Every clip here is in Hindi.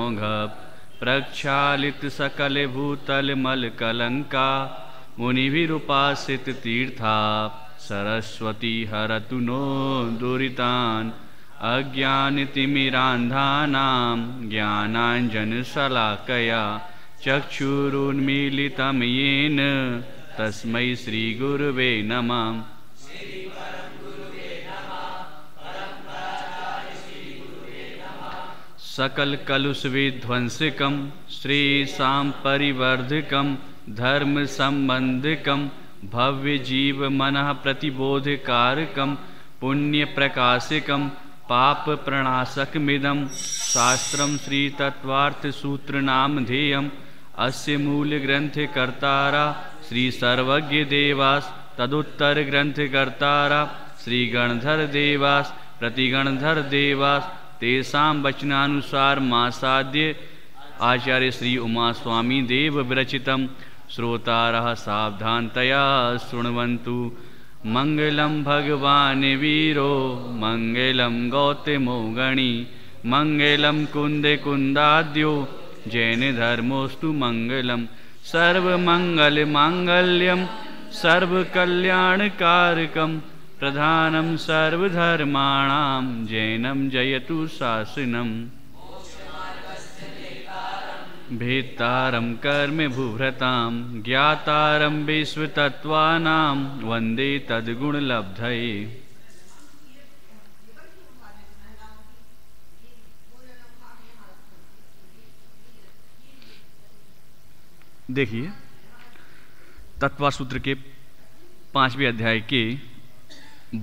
मौघ प्रक्षालित सकल भूतल मल कलंका मुनिभिरुपासित तीर्था सरस्वती हरतु नो दुरितान् अज्ञानतिमिरान्धानां ज्ञानाञ्जनशलाकया चक्षुरुन्मीलितं येन तस्मै श्रीगुरुवे नमः। सकल कलुष विध्वंसकं श्रीशां परिवर्धकं धर्म संबंधकं भव्य जीव मनः प्रतिबोधकारकं पुण्य प्रकाशकं पाप प्रणाशकमिदं शास्त्रं श्री तत्वार्थ सूत्र नामधेयम् अस्य मूल ग्रंथ कर्तारा श्री सर्वज्ञ देवास तदुत्तर ग्रंथ कर्तारा श्री गणधर देवास प्रतिगणधर देवास तेषां वचनानुसार मासाद्य आचार्य श्री उमा स्वामी देव विरचितं श्रोतारः सावधानतया शृण्वन्तु। मंगलम भगवान वीरो मंगलम गौतमो गणी मंगलम कुंद कुंदाद्यो जैन धर्मोस्तु मंगलम सर्वमंगल मांगल्यम सर्वकल्याणकारकम प्रधानम सर्वधर्माणां जैनम जयतु शासनम। भेत्तारं कर्म भूभृतां ज्ञातारं विश्वतत्त्वानां वन्दे तद्गुणलब्धये। देखिए तत्व सूत्र के 5वें अध्याय के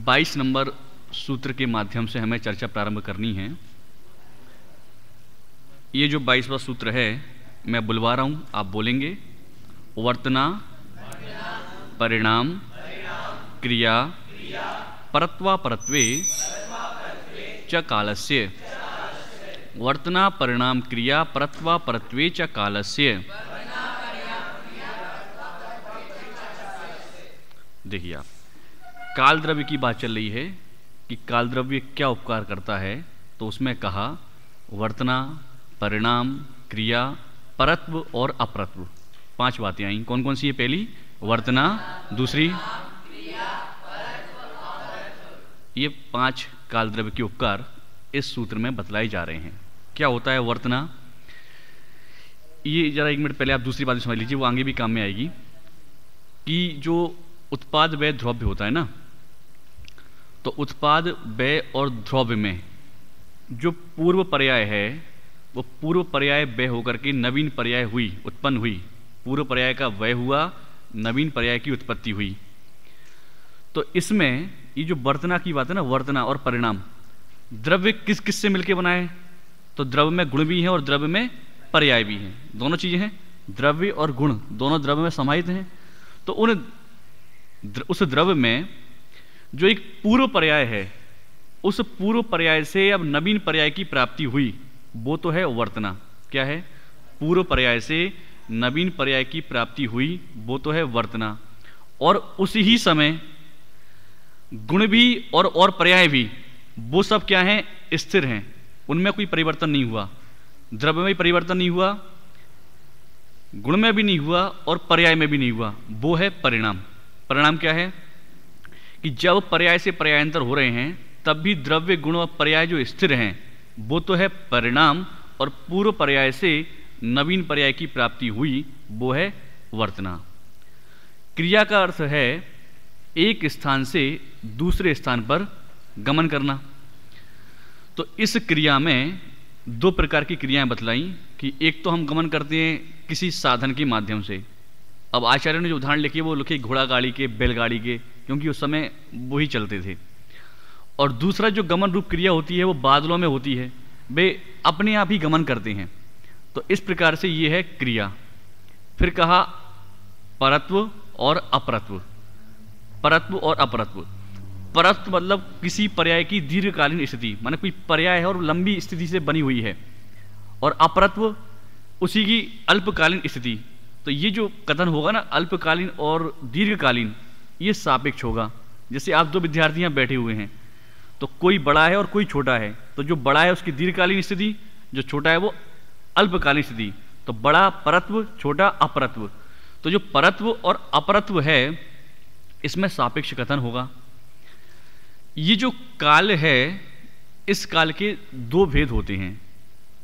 22 नंबर सूत्र के माध्यम से हमें चर्चा प्रारंभ करनी है। ये जो 22वां सूत्र है मैं बुलवा रहा हूं, आप बोलेंगे। वर्तना परिणाम क्रिया परत्वा परत्वे च कालस्य। वर्तना परिणाम क्रिया परत्वा परत्वे च कालस्य। देखिए आप काल द्रव्य की बात चल रही है कि काल द्रव्य क्या उपकार करता है, तो उसमें कहा वर्तना परिणाम क्रिया परत्व और अपरत्व 5 बातें आई। कौन कौन सी है? पहली वर्तना, दूसरी ये 5 काल द्रव्य के उपकार इस सूत्र में बतलाए जा रहे हैं। क्या होता है वर्तना? ये जरा 1 मिनट पहले आप दूसरी बात समझ लीजिए, वो आगे भी काम में आएगी। कि जो उत्पाद व्यय द्रव्य होता है ना, तो उत्पाद व्यय और द्रव्य में जो पूर्व पर्याय है वो पूर्व पर्याय व्यय होकर के नवीन पर्याय हुई, उत्पन्न हुई। पूर्व पर्याय का व्यय हुआ, नवीन पर्याय की उत्पत्ति हुई। तो इसमें ये जो वर्तना की बात है ना, वर्तना और परिणाम, द्रव्य किस किस से मिलके बनाए? तो द्रव्य में गुण भी है और द्रव्य में पर्याय भी है, दोनों चीजें हैं। द्रव्य और गुण दोनों द्रव्य में समाहित हैं। तो उस द्रव्य में जो एक पूर्व पर्याय है, उस पूर्व पर्याय से अब नवीन पर्याय की प्राप्ति हुई, वो तो है वर्तना। क्या है? पूर्व पर्याय से नवीन पर्याय की प्राप्ति हुई, वो तो है वर्तना। और उसी ही समय गुण भी और पर्याय भी, वो सब क्या है? स्थिर हैं, उनमें कोई परिवर्तन नहीं हुआ। द्रव्य में भी परिवर्तन नहीं हुआ, गुण में भी नहीं हुआ और पर्याय में भी नहीं हुआ, वो है परिणाम। परिणाम क्या है? कि जब पर्याय से पर्यायांतर हो रहे हैं तब भी द्रव्य गुण और पर्याय जो स्थिर हैं वो तो है परिणाम, और पूर्व पर्याय से नवीन पर्याय की प्राप्ति हुई, वो है वर्तना। क्रिया का अर्थ है एक स्थान से दूसरे स्थान पर गमन करना। तो इस क्रिया में 2 प्रकार की क्रियाएं बतलाई कि एक तो हम गमन करते हैं किसी साधन के माध्यम से। अब आचार्य ने जो उदाहरण लिखे वो लिखे घोड़ा गाड़ी के, बैलगाड़ी के, क्योंकि उस समय वो ही चलते थे। और दूसरा जो गमन रूप क्रिया होती है वो बादलों में होती है, वे अपने आप ही गमन करते हैं। तो इस प्रकार से ये है क्रिया। फिर कहा परत्व और अपरत्व। परत्व और अपरत्व। परत्व मतलब किसी पर्याय की दीर्घकालीन स्थिति, माने कोई पर्याय है और लंबी स्थिति से बनी हुई है, और अपरत्व उसी की अल्पकालीन स्थिति। तो ये जो कथन होगा ना अल्पकालीन और दीर्घकालीन, ये सापेक्ष होगा। जैसे आप 2 विद्यार्थी यहाँ बैठे हुए हैं, तो कोई बड़ा है और कोई छोटा है, तो जो बड़ा है उसकी दीर्घकालीन स्थिति, जो छोटा है वो अल्पकालीन स्थिति, तो बड़ा परत्व, छोटा अपरत्व। तो जो परत्व और अपरत्व है इसमें सापेक्ष कथन होगा। ये जो काल है, इस काल के दो भेद होते हैं,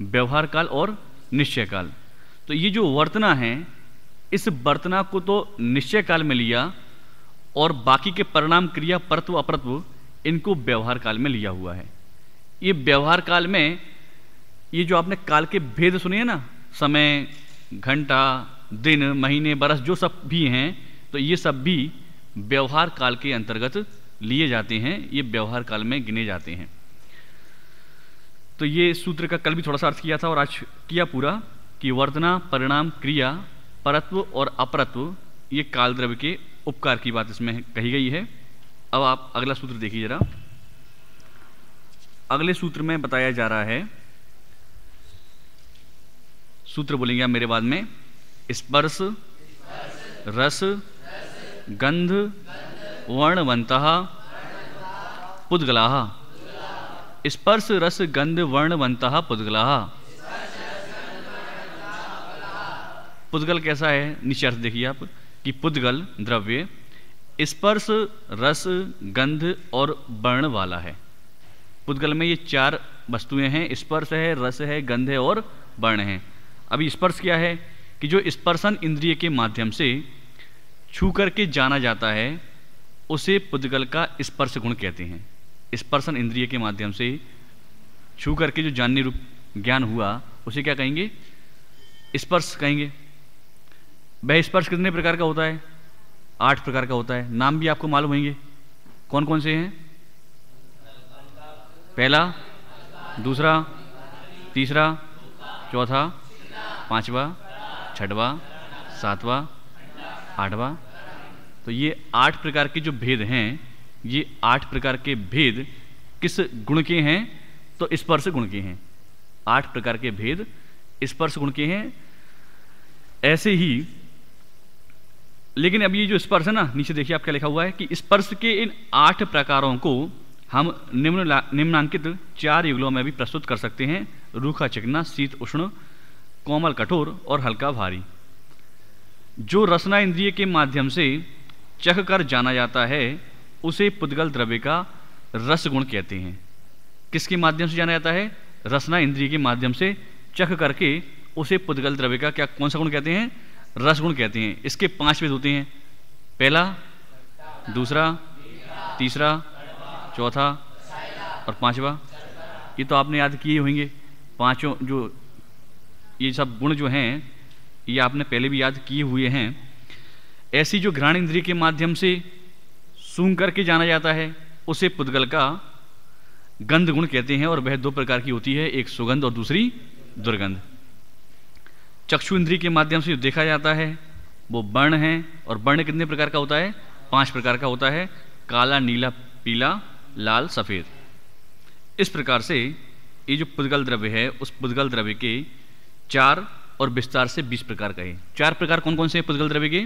व्यवहार काल और निश्चय काल। तो ये जो वर्तना है, इस वर्तना को तो निश्चय काल में लिया और बाकी के परिणाम, क्रिया, परत्व, अपरत्व, इनको व्यवहार काल में लिया हुआ है। ये व्यवहार काल में ये जो आपने काल के भेद सुने हैं ना, समय, घंटा, दिन, महीने, बरस, जो सब भी हैं, तो ये सब भी व्यवहार काल के अंतर्गत लिए जाते हैं, ये व्यवहार काल में गिने जाते हैं। तो ये सूत्र का कल भी थोड़ा सा अर्थ किया था और आज किया पूरा, कि वर्तना, परिणाम, क्रिया, परत्व और अपरत्व, ये काल द्रव्य के उपकार की बात इसमें कही गई है। अब आप अगला सूत्र देखिए जरा। अगले सूत्र में बताया जा रहा है, सूत्र बोलेंगे आप मेरे बाद में, स्पर्श, रस, गंध, वर्णवंतः, पुद्गलाः। स्पर्श, रस, गंध, वर्णवंतः, पुद्गलाः। पुद्गल कैसा है, नीचे अर्थ देखिए आप, कि पुद्गल द्रव्य स्पर्श, रस, गंध और वर्ण वाला है। पुद्गल में ये चार वस्तुएं हैं, स्पर्श है, रस है, गंध है और वर्ण है। अभी स्पर्श क्या है, कि जो स्पर्शन इंद्रिय के माध्यम से छू करके जाना जाता है, उसे पुद्गल का स्पर्श गुण कहते हैं। स्पर्शन इंद्रिय के माध्यम से छू करके जो जानने रूप ज्ञान हुआ, उसे क्या कहेंगे, स्पर्श कहेंगे। वह स्पर्श कितने प्रकार का होता है, 8 प्रकार का होता है। नाम भी आपको मालूम होंगे, कौन कौन से हैं, पहला, दूसरा, तीसरा, चौथा, पांचवा, छठवां, सातवां, आठवां। तो ये 8 प्रकार के जो भेद हैं, ये 8 प्रकार के भेद किस गुण के हैं, तो स्पर्श गुण के हैं। 8 प्रकार के भेद स्पर्श गुण के हैं। ऐसे ही, लेकिन अब ये जो स्पर्श है ना, नीचे देखिए आप क्या लिखा हुआ है, कि स्पर्श के इन 8 प्रकारों को हम निम्नांकित 4 युगलों में भी प्रस्तुत कर सकते हैं: रूखा चिकना, शीत उष्ण, कोमल कठोर और हल्का भारी। जो रसना इंद्रिय के माध्यम से चख कर जाना जाता है, उसे पुद्गल द्रव्य का रस गुण कहते हैं। किसके माध्यम से जाना जाता है, रसना इंद्रिय के माध्यम से चख करके उसे पुद्गल द्रव्य का क्या, कौन सा गुण कहते हैं, रस गुण कहते हैं। इसके 5 भेद होते हैं, पहला, दूसरा, तीसरा, चौथा और पांचवा। ये तो आपने याद किए होंगे, पांचों जो ये सब गुण जो हैं, ये आपने पहले भी याद किए हुए हैं। ऐसी जो घ्राण इंद्रिय के माध्यम से सूंघ करके जाना जाता है, उसे पुद्गल का गंध गुण कहते हैं, और वह 2 प्रकार की होती है, एक सुगंध और दूसरी दुर्गंध। चक्षु इंद्रिय के माध्यम से जो देखा जाता है, वो वर्ण है, और वर्ण कितने प्रकार का होता है, 5 प्रकार का होता है: काला, नीला, पीला, लाल, सफ़ेद। इस प्रकार से ये जो पुद्गल द्रव्य है, उस पुद्गल द्रव्य के 4 और विस्तार से 20 प्रकार का है। 4 प्रकार कौन कौन से हैं पुद्गल द्रव्य के,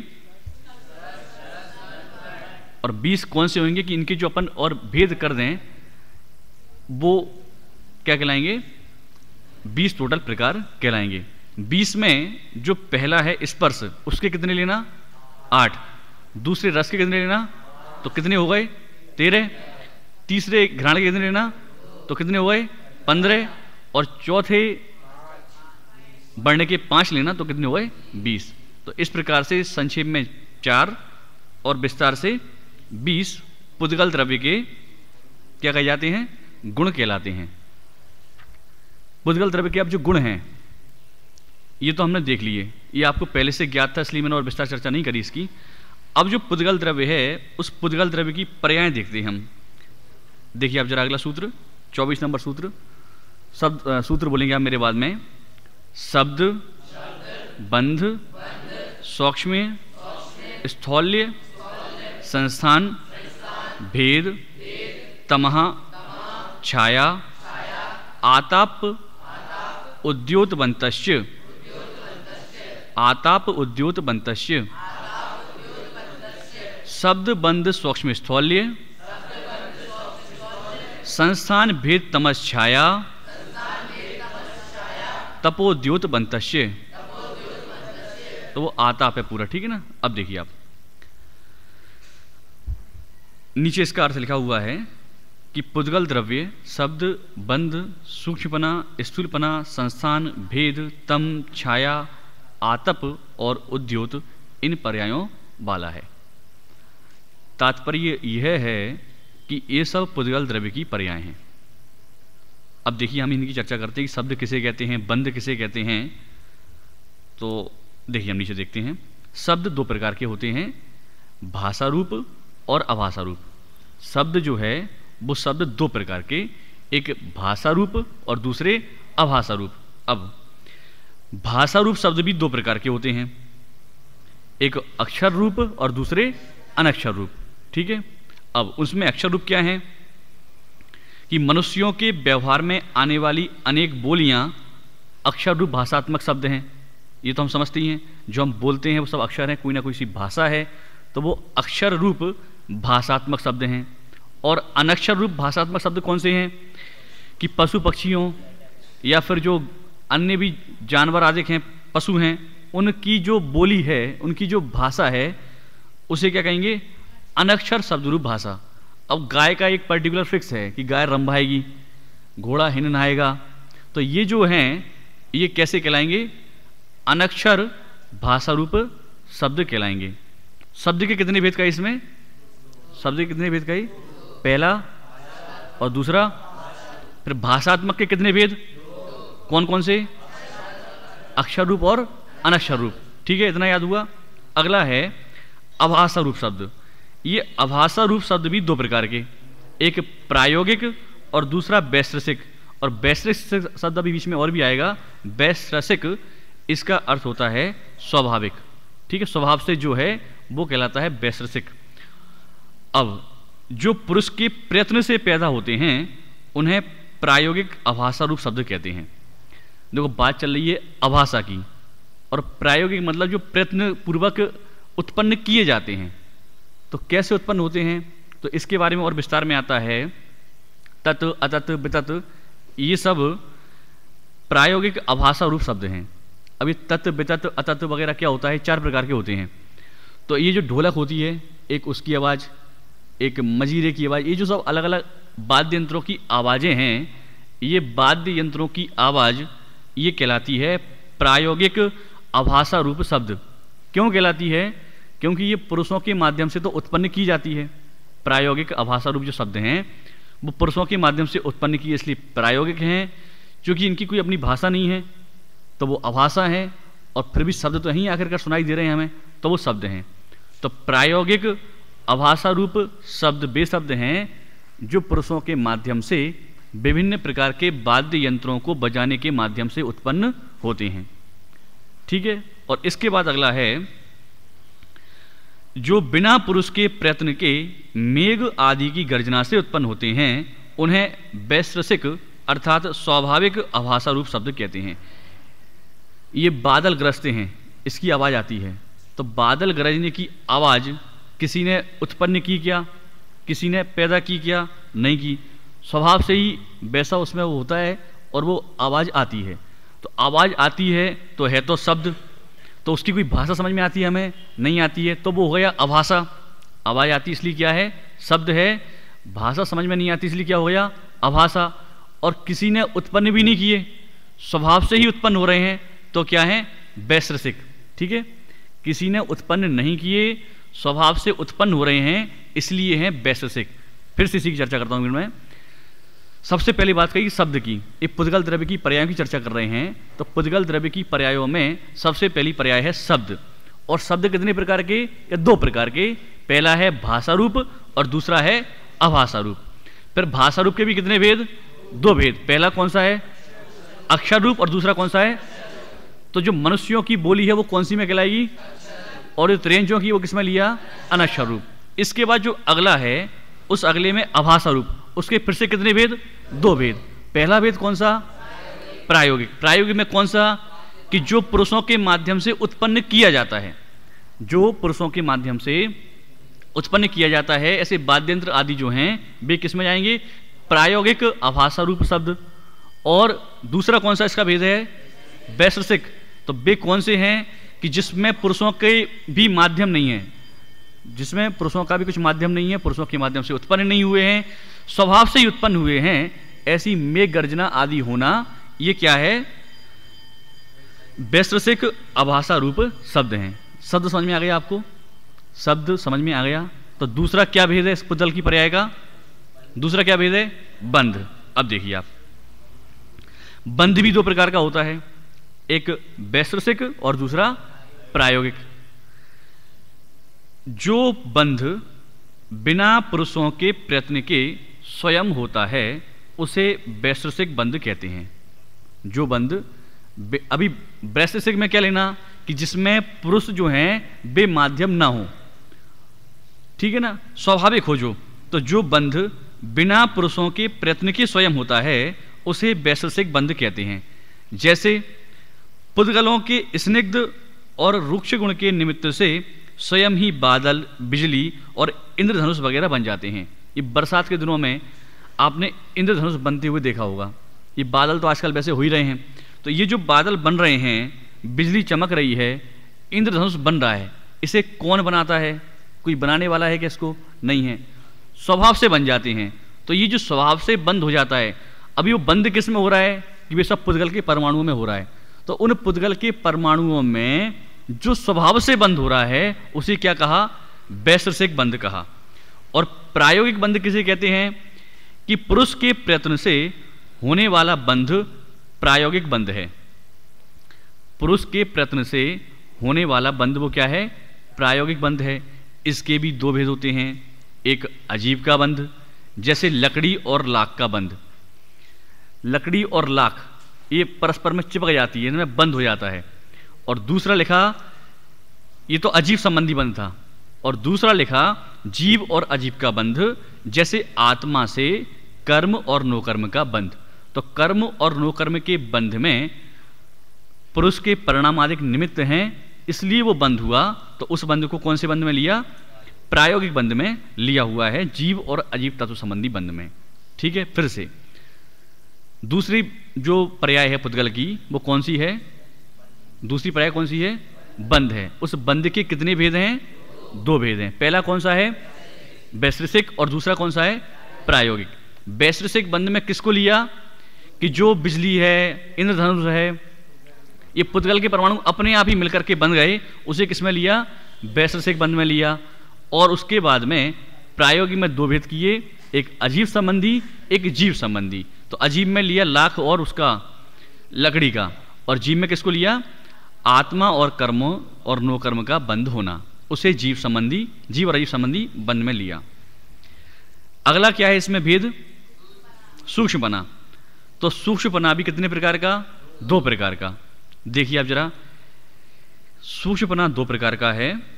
और 20 कौन से होंगे, कि इनके जो अपन और भेद कर दें, वो क्या कहलाएंगे, 20 टोटल प्रकार कहलाएंगे। 20 में जो पहला है स्पर्श, उसके कितने लेना, 8। दूसरे रस के कितने लेना, तो कितने हो गए, 13। तीसरे घ्राण के कितने लेना, तो कितने हो गए, 15। और चौथे वर्ण के 5 लेना, तो कितने हो गए, 20। तो इस प्रकार से संक्षेप में 4 और विस्तार से 20 पुद्गल द्रव्य के क्या कहे जाते हैं, गुण कहलाते हैं। पुद्गल द्रव्य के अब जो गुण हैं, ये तो हमने देख लिए, ये आपको पहले से ज्ञात था, इसलिए मैंने और विस्तार चर्चा नहीं करी इसकी। अब जो पुद्गल द्रव्य है, उस पुद्गल द्रव्य की पर्याय देखते हैं हम। देखिए आप जरा अगला सूत्र, 24 नंबर सूत्र। शब्द सूत्र बोलेंगे आप मेरे बाद में: शब्द, बंध, सौक्ष्म्य, स्थौल्य, संस्थान, भेद, तमः, छाया, आताप, उद्योतबन्तश्च, आताप उद्योतबन्तश्च, शब्द, बंध, सूक्ष्म, स्थौल्य, संस्थान, भेद, तमस, छाया, तपोद्योत बंतस्य, तो वो आता पे पूरा, ठीक है ना। अब देखिए आप नीचे इसका अर्थ लिखा हुआ है कि पुद्गल द्रव्य शब्द बंध सूक्ष्मपना स्थूलपना संस्थान भेद तम छाया आतप और उद्योत इन पर्यायों वाला है। तात्पर्य यह है कि ये सब पुद्गल द्रव्य की पर्याय हैं। अब देखिए हम इनकी चर्चा करते हैं कि शब्द किसे कहते हैं, बंध किसे कहते हैं। तो देखिए हम नीचे देखते हैं, शब्द दो प्रकार के होते हैं, भाषा रूप और अभाषा रूप। शब्द जो है वो शब्द दो प्रकार के, एक भाषा रूप और दूसरे अभाषा रूप। अब भाषा रूप शब्द भी दो प्रकार के होते हैं, एक अक्षर रूप और दूसरे अनक्षर रूप, ठीक है। अब उसमें अक्षर रूप क्या है कि मनुष्यों के व्यवहार में आने वाली अनेक बोलियां अक्षर रूप भाषात्मक शब्द हैं। ये तो हम समझते ही हैं, जो हम बोलते हैं वो सब अक्षर हैं, कोई ना कोई सी भाषा है, तो वो अक्षर रूप भाषात्मक शब्द हैं। और अनक्षर रूप भाषात्मक शब्द कौन से हैं कि पशु पक्षियों या फिर जो अन्य भी जानवर आदि हैं, पशु हैं, उनकी जो बोली है, उनकी जो भाषा है, उसे क्या कहेंगे, अनक्षर शब्द रूप भाषा। अब गाय का एक पर्टिकुलर फिक्स है कि गाय रंभाएगी, घोड़ा हिन नहाएगा, तो ये जो हैं ये कैसे कहलाएंगे, अनक्षर भाषा रूप शब्द कहलाएंगे। शब्द के कितने भेद का इसमें, शब्द के कितने भेद का ही, पहला और दूसरा। फिर भाषात्मक के कितने भेद, कौन कौन से, अक्षर रूप और अनक्षर रूप, ठीक है, इतना याद हुआ। अगला है अभाषा रूप शब्द। ये अभाषा रूप शब्द भी दो प्रकार के, एक प्रायोगिक और दूसरा वैश्रसिक। और वैश्रसिक शब्द अभी बीच में और भी आएगा। वैश्रसिक इसका अर्थ होता है स्वाभाविक, ठीक है, स्वभाव से जो है वो कहलाता है वैश्रसिक। अब जो पुरुष के प्रयत्न से पैदा होते हैं उन्हें प्रायोगिक अभाषा रूप शब्द कहते हैं। देखो बात चल रही है अभाषा की, और प्रायोगिक मतलब जो प्रयत्न पूर्वक उत्पन्न किए जाते हैं। तो कैसे उत्पन्न होते हैं, तो इसके बारे में और विस्तार में आता है। तत् अतत् वितत् ये सब प्रायोगिक अभाषा रूप शब्द हैं। अभी तत् वितत् अतत् वगैरह क्या होता है, चार प्रकार के होते हैं। तो ये जो ढोलक होती है, एक उसकी आवाज़, एक मजीरे की आवाज़, ये जो सब अलग अलग वाद्य यंत्रों की आवाज़ें हैं, ये वाद्य यंत्रों की आवाज़ ये कहलाती है प्रायोगिक अभाषा रूप शब्द। क्यों कहलाती है, क्योंकि ये पुरुषों के माध्यम से तो उत्पन्न की जाती है। प्रायोगिक अभाषा रूप जो शब्द हैं वो पुरुषों के माध्यम से उत्पन्न की, इसलिए प्रायोगिक हैं। क्योंकि इनकी कोई अपनी भाषा नहीं है तो वो अभाषा है, और फिर भी शब्द तो यहीं आखिर कर सुनाई दे रहे हैं हमें, तो वो शब्द हैं। तो प्रायोगिक अभाषा रूप शब्द वे शब्द हैं जो पुरुषों के माध्यम से विभिन्न प्रकार के वाद्य यंत्रों को बजाने के माध्यम से उत्पन्न होते हैं, ठीक है। और इसके बाद अगला है जो बिना पुरुष के प्रयत्न के मेघ आदि की गर्जना से उत्पन्न होते हैं उन्हें वैश्रसिक अर्थात स्वाभाविक अभाषा रूप शब्द कहते हैं। ये बादल गरजते हैं, इसकी आवाज़ आती है, तो बादल गरजने की आवाज़ किसी ने उत्पन्न की क्या, किसी ने पैदा की क्या, नहीं की, स्वभाव से ही वैसा उसमें वो होता है और वो आवाज़ आती है। तो आवाज़ आती है तो है तो शब्द, तो उसकी कोई भाषा समझ में आती है, हमें नहीं आती है, तो वो हो गया अभाषा। आवाज़ आती इसलिए क्या है, शब्द है, भाषा समझ में नहीं आती इसलिए क्या हो गया, अभाषा। और किसी ने उत्पन्न भी नहीं किए, स्वभाव से ही उत्पन्न हो रहे हैं, तो क्या है, वैश्रसिक, ठीक है। किसी ने उत्पन्न नहीं किए, स्वभाव से उत्पन्न हो रहे हैं, इसलिए हैं वैश्रसिक। फिर से इसी की चर्चा करता हूँ मैं। सबसे पहली बात कही शब्द की, ये पुद्गल द्रव्य की पर्यायों की चर्चा कर रहे हैं। तो पुद्गल द्रव्य की पर्यायों में सबसे पहली पर्याय है शब्द। और शब्द कितने प्रकार के, या दो प्रकार के, पहला है भाषा रूप और दूसरा है अभाषा रूप। फिर भाषा रूप के भी कितने भेद, दो भेद, पहला कौन सा है, अक्षर रूप, और दूसरा कौन सा है, तो जो मनुष्यों की बोली है वो कौन सी में कहलाएगी, और जो त्रियंजों की वो किसमें लिया, अनक्षर रूप। इसके बाद जो अगला है उस अगले में अभाषा रूप, उसके फिर से कितने भेद, दो भेद। पहला भेद कौन सा, प्रायोगिक। प्रायोगिक में कौन सा, कि जो पुरुषों के माध्यम से उत्पन्न किया जाता है, जो पुरुषों के माध्यम से उत्पन्न किया जाता है, ऐसे वाद्यंत्र आदि जो हैं वे किस में जाएंगे, प्रायोगिक अभाषा रूप शब्द। और दूसरा कौन सा इसका भेद है, वैश्रसिक, तो वे कौन से हैं कि जिसमें पुरुषों के भी माध्यम नहीं है, जिसमें पुरुषों का भी कुछ माध्यम नहीं है, पुरुषों के माध्यम से उत्पन्न नहीं हुए हैं, स्वभाव से ही उत्पन्न हुए हैं, ऐसी मेघ गर्जना आदि होना, ये क्या है? वैश्रसिक आभासा रूप शब्द हैं। शब्द समझ में आ गया आपको? शब्द समझ में आ गया। तो दूसरा क्या भेद है इस पुद्गल की पर्याय का? दूसरा क्या भेद है? बंध। अब देखिए आप, बंध भी दो प्रकार का होता है, एक वैश्रसिक और दूसरा प्रायोगिक। जो बंध बिना पुरुषों के प्रयत्न के स्वयं होता है उसे वैश्रसिक बंध कहते हैं। जो बंध, अभी वैश्रसिक में क्या लेना कि जिसमें पुरुष जो हैं वे माध्यम ना हो, ठीक है ना, स्वाभाविक हो जो, तो जो बंध बिना पुरुषों के प्रयत्न के स्वयं होता है उसे वैश्रसिक बंध कहते हैं। जैसे पुद्गलों के स्निग्ध और रुक्ष गुण के निमित्त से स्वयं ही बादल, बिजली और इंद्रधनुष वगैरह बन जाते हैं। ये बरसात के दिनों में आपने इंद्रधनुष बनते हुए देखा होगा। ये बादल तो आजकल वैसे हो ही रहे हैं, तो ये जो बादल बन रहे हैं, बिजली चमक रही है, इंद्रधनुष बन रहा है, इसे कौन बनाता है? कोई बनाने वाला है क्या इसको? नहीं है, स्वभाव से बन जाते हैं। तो ये जो स्वभाव से बंद हो जाता है, अभी वो बंद किस में हो रहा है कि वे सब पुद्गल के परमाणुओं में हो रहा है। तो उन पुद्गल के परमाणुओं में जो स्वभाव से बंद हो रहा है उसे क्या कहा? वैश्रसिक बंध कहा। और प्रायोगिक बंध किसे कहते हैं कि पुरुष के प्रयत्न से होने वाला बंध प्रायोगिक बंध है। पुरुष के प्रयत्न से होने वाला बंध वो क्या है? प्रायोगिक बंध है। इसके भी दो भेद होते हैं, एक आजीविका बंध, जैसे लकड़ी और लाख का बंध। लकड़ी और लाख ये परस्पर में चिपक जाती है, इनमें बंद हो जाता है। और दूसरा लिखा, ये तो अजीव संबंधी बंध था, और दूसरा लिखा जीव और अजीव का बंध, जैसे आत्मा से कर्म और नोकर्म का बंध। तो कर्म और नोकर्म के बंध में पुरुष के परिणामादिक निमित्त हैं, इसलिए वो बंध हुआ। तो उस बंध को कौन से बंध में लिया? प्रायोगिक बंध में लिया हुआ है, जीव और अजीव तत्व संबंधी बंध में। ठीक है, फिर से दूसरी जो पर्याय है पुद्गल की वो कौन सी है? दूसरी पर्याय कौन सी है? बंध है। उस बंध के कितने भेद हैं? दो भेद हैं। पहला कौन सा है? वैश्रसिक, और दूसरा कौन सा है? प्रायोगिक। वैश्रसिक बंध में किसको लिया कि जो बिजली है, इंद्रधनुष है, ये पुद्गल के परमाणु अपने आप ही मिलकर के बन गए, उसे किसमें लिया? वैश्रसिक बंध में लिया। और उसके बाद में प्रायोगिक में दो भेद किए, एक अजीव संबंधी, एक जीव संबंधी। तो अजीव में लिया लाख और उसका लकड़ी का, और जीव में किसको लिया? आत्मा और कर्म और नो कर्म का बंध होना, उसे जीव संबंधी, जीव और अजीव संबंधी बंध में लिया। अगला क्या है इसमें भेद? सूक्ष्मपना। तो सूक्ष्मपना भी कितने प्रकार का? दो प्रकार का। देखिए आप जरा, सूक्ष्मपना दो प्रकार का है।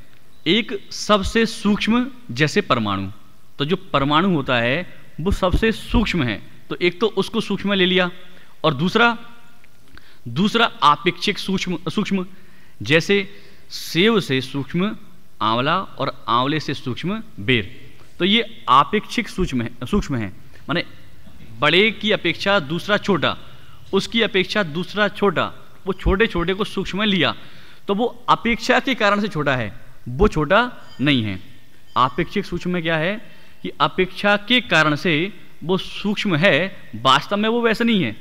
एक सबसे सूक्ष्म, जैसे परमाणु। तो जो परमाणु होता है वो सबसे सूक्ष्म है, तो एक तो उसको सूक्ष्म ले लिया, और दूसरा आपेक्षिक सूक्ष्म, जैसे सेव से सूक्ष्म आंवला और आंवले से सूक्ष्म बेर। तो ये आपेक्षिक सूक्ष्म है, माने बड़े की अपेक्षा दूसरा छोटा, उसकी अपेक्षा दूसरा छोटा, वो छोटे छोटे को सूक्ष्म में लिया, तो वो अपेक्षा के कारण से छोटा है, वो छोटा नहीं है। आपेक्षिक सूक्ष्म में क्या है कि अपेक्षा के कारण से वो सूक्ष्म है, वास्तव में वो वैसा नहीं है।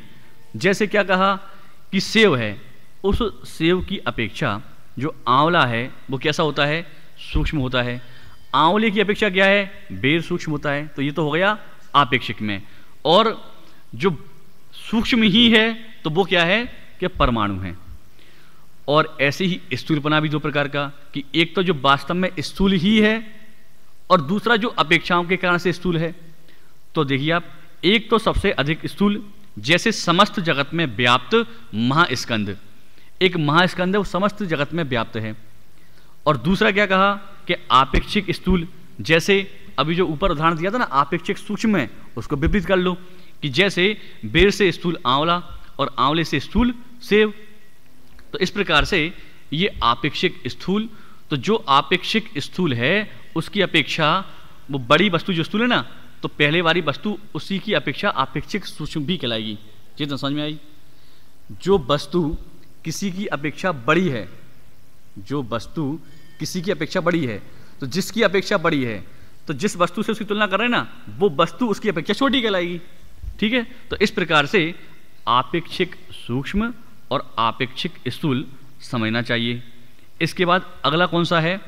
जैसे क्या कहा कि सेव है, उस सेव की अपेक्षा जो आंवला है वो कैसा होता है? सूक्ष्म होता है। आंवले की अपेक्षा क्या है? बेर सूक्ष्म होता है। तो ये तो हो गया आपेक्षिक में। और जो सूक्ष्म ही है तो वो क्या है कि परमाणु है। और ऐसे ही स्थूलपना भी दो प्रकार का, कि एक तो जो वास्तव में स्थूल ही है और दूसरा जो अपेक्षाओं के कारण से स्थूल है। तो देखिए आप, एक तो सबसे अधिक स्थूल, जैसे समस्त जगत में व्याप्त महास्कंद। एक महास्कंद है, वो समस्त जगत में व्याप्त है। और दूसरा क्या कहा कि आपेक्षिक स्थूल, जैसे अभी जो ऊपर उदाहरण दिया था ना, आपेक्षिक सूक्ष्म है, उसको विपरीत कर लो कि जैसे बेर से स्थूल आंवला और आंवले से स्थूल सेव। तो इस प्रकार से ये आपेक्षिक स्थूल, तो जो आपेक्षिक स्थूल है उसकी अपेक्षा वो बड़ी वस्तु जो स्थूल है ना, तो पहले वाली वस्तु उसी की अपेक्षा आपेक्षिक सूक्ष्म भी कहलाएगी। चीज़ समझ में आई? जो वस्तु किसी की अपेक्षा बड़ी है, जो वस्तु किसी की अपेक्षा बड़ी है, तो जिसकी अपेक्षा बड़ी है तो जिस वस्तु से उसकी तुलना कर रहे हैं ना, वो वस्तु उसकी अपेक्षा छोटी कहलाएगी। ठीक है, तो इस प्रकार से आपेक्षिक सूक्ष्म और आपेक्षिक स्थूल समझना चाहिए। इसके बाद अगला कौन सा है?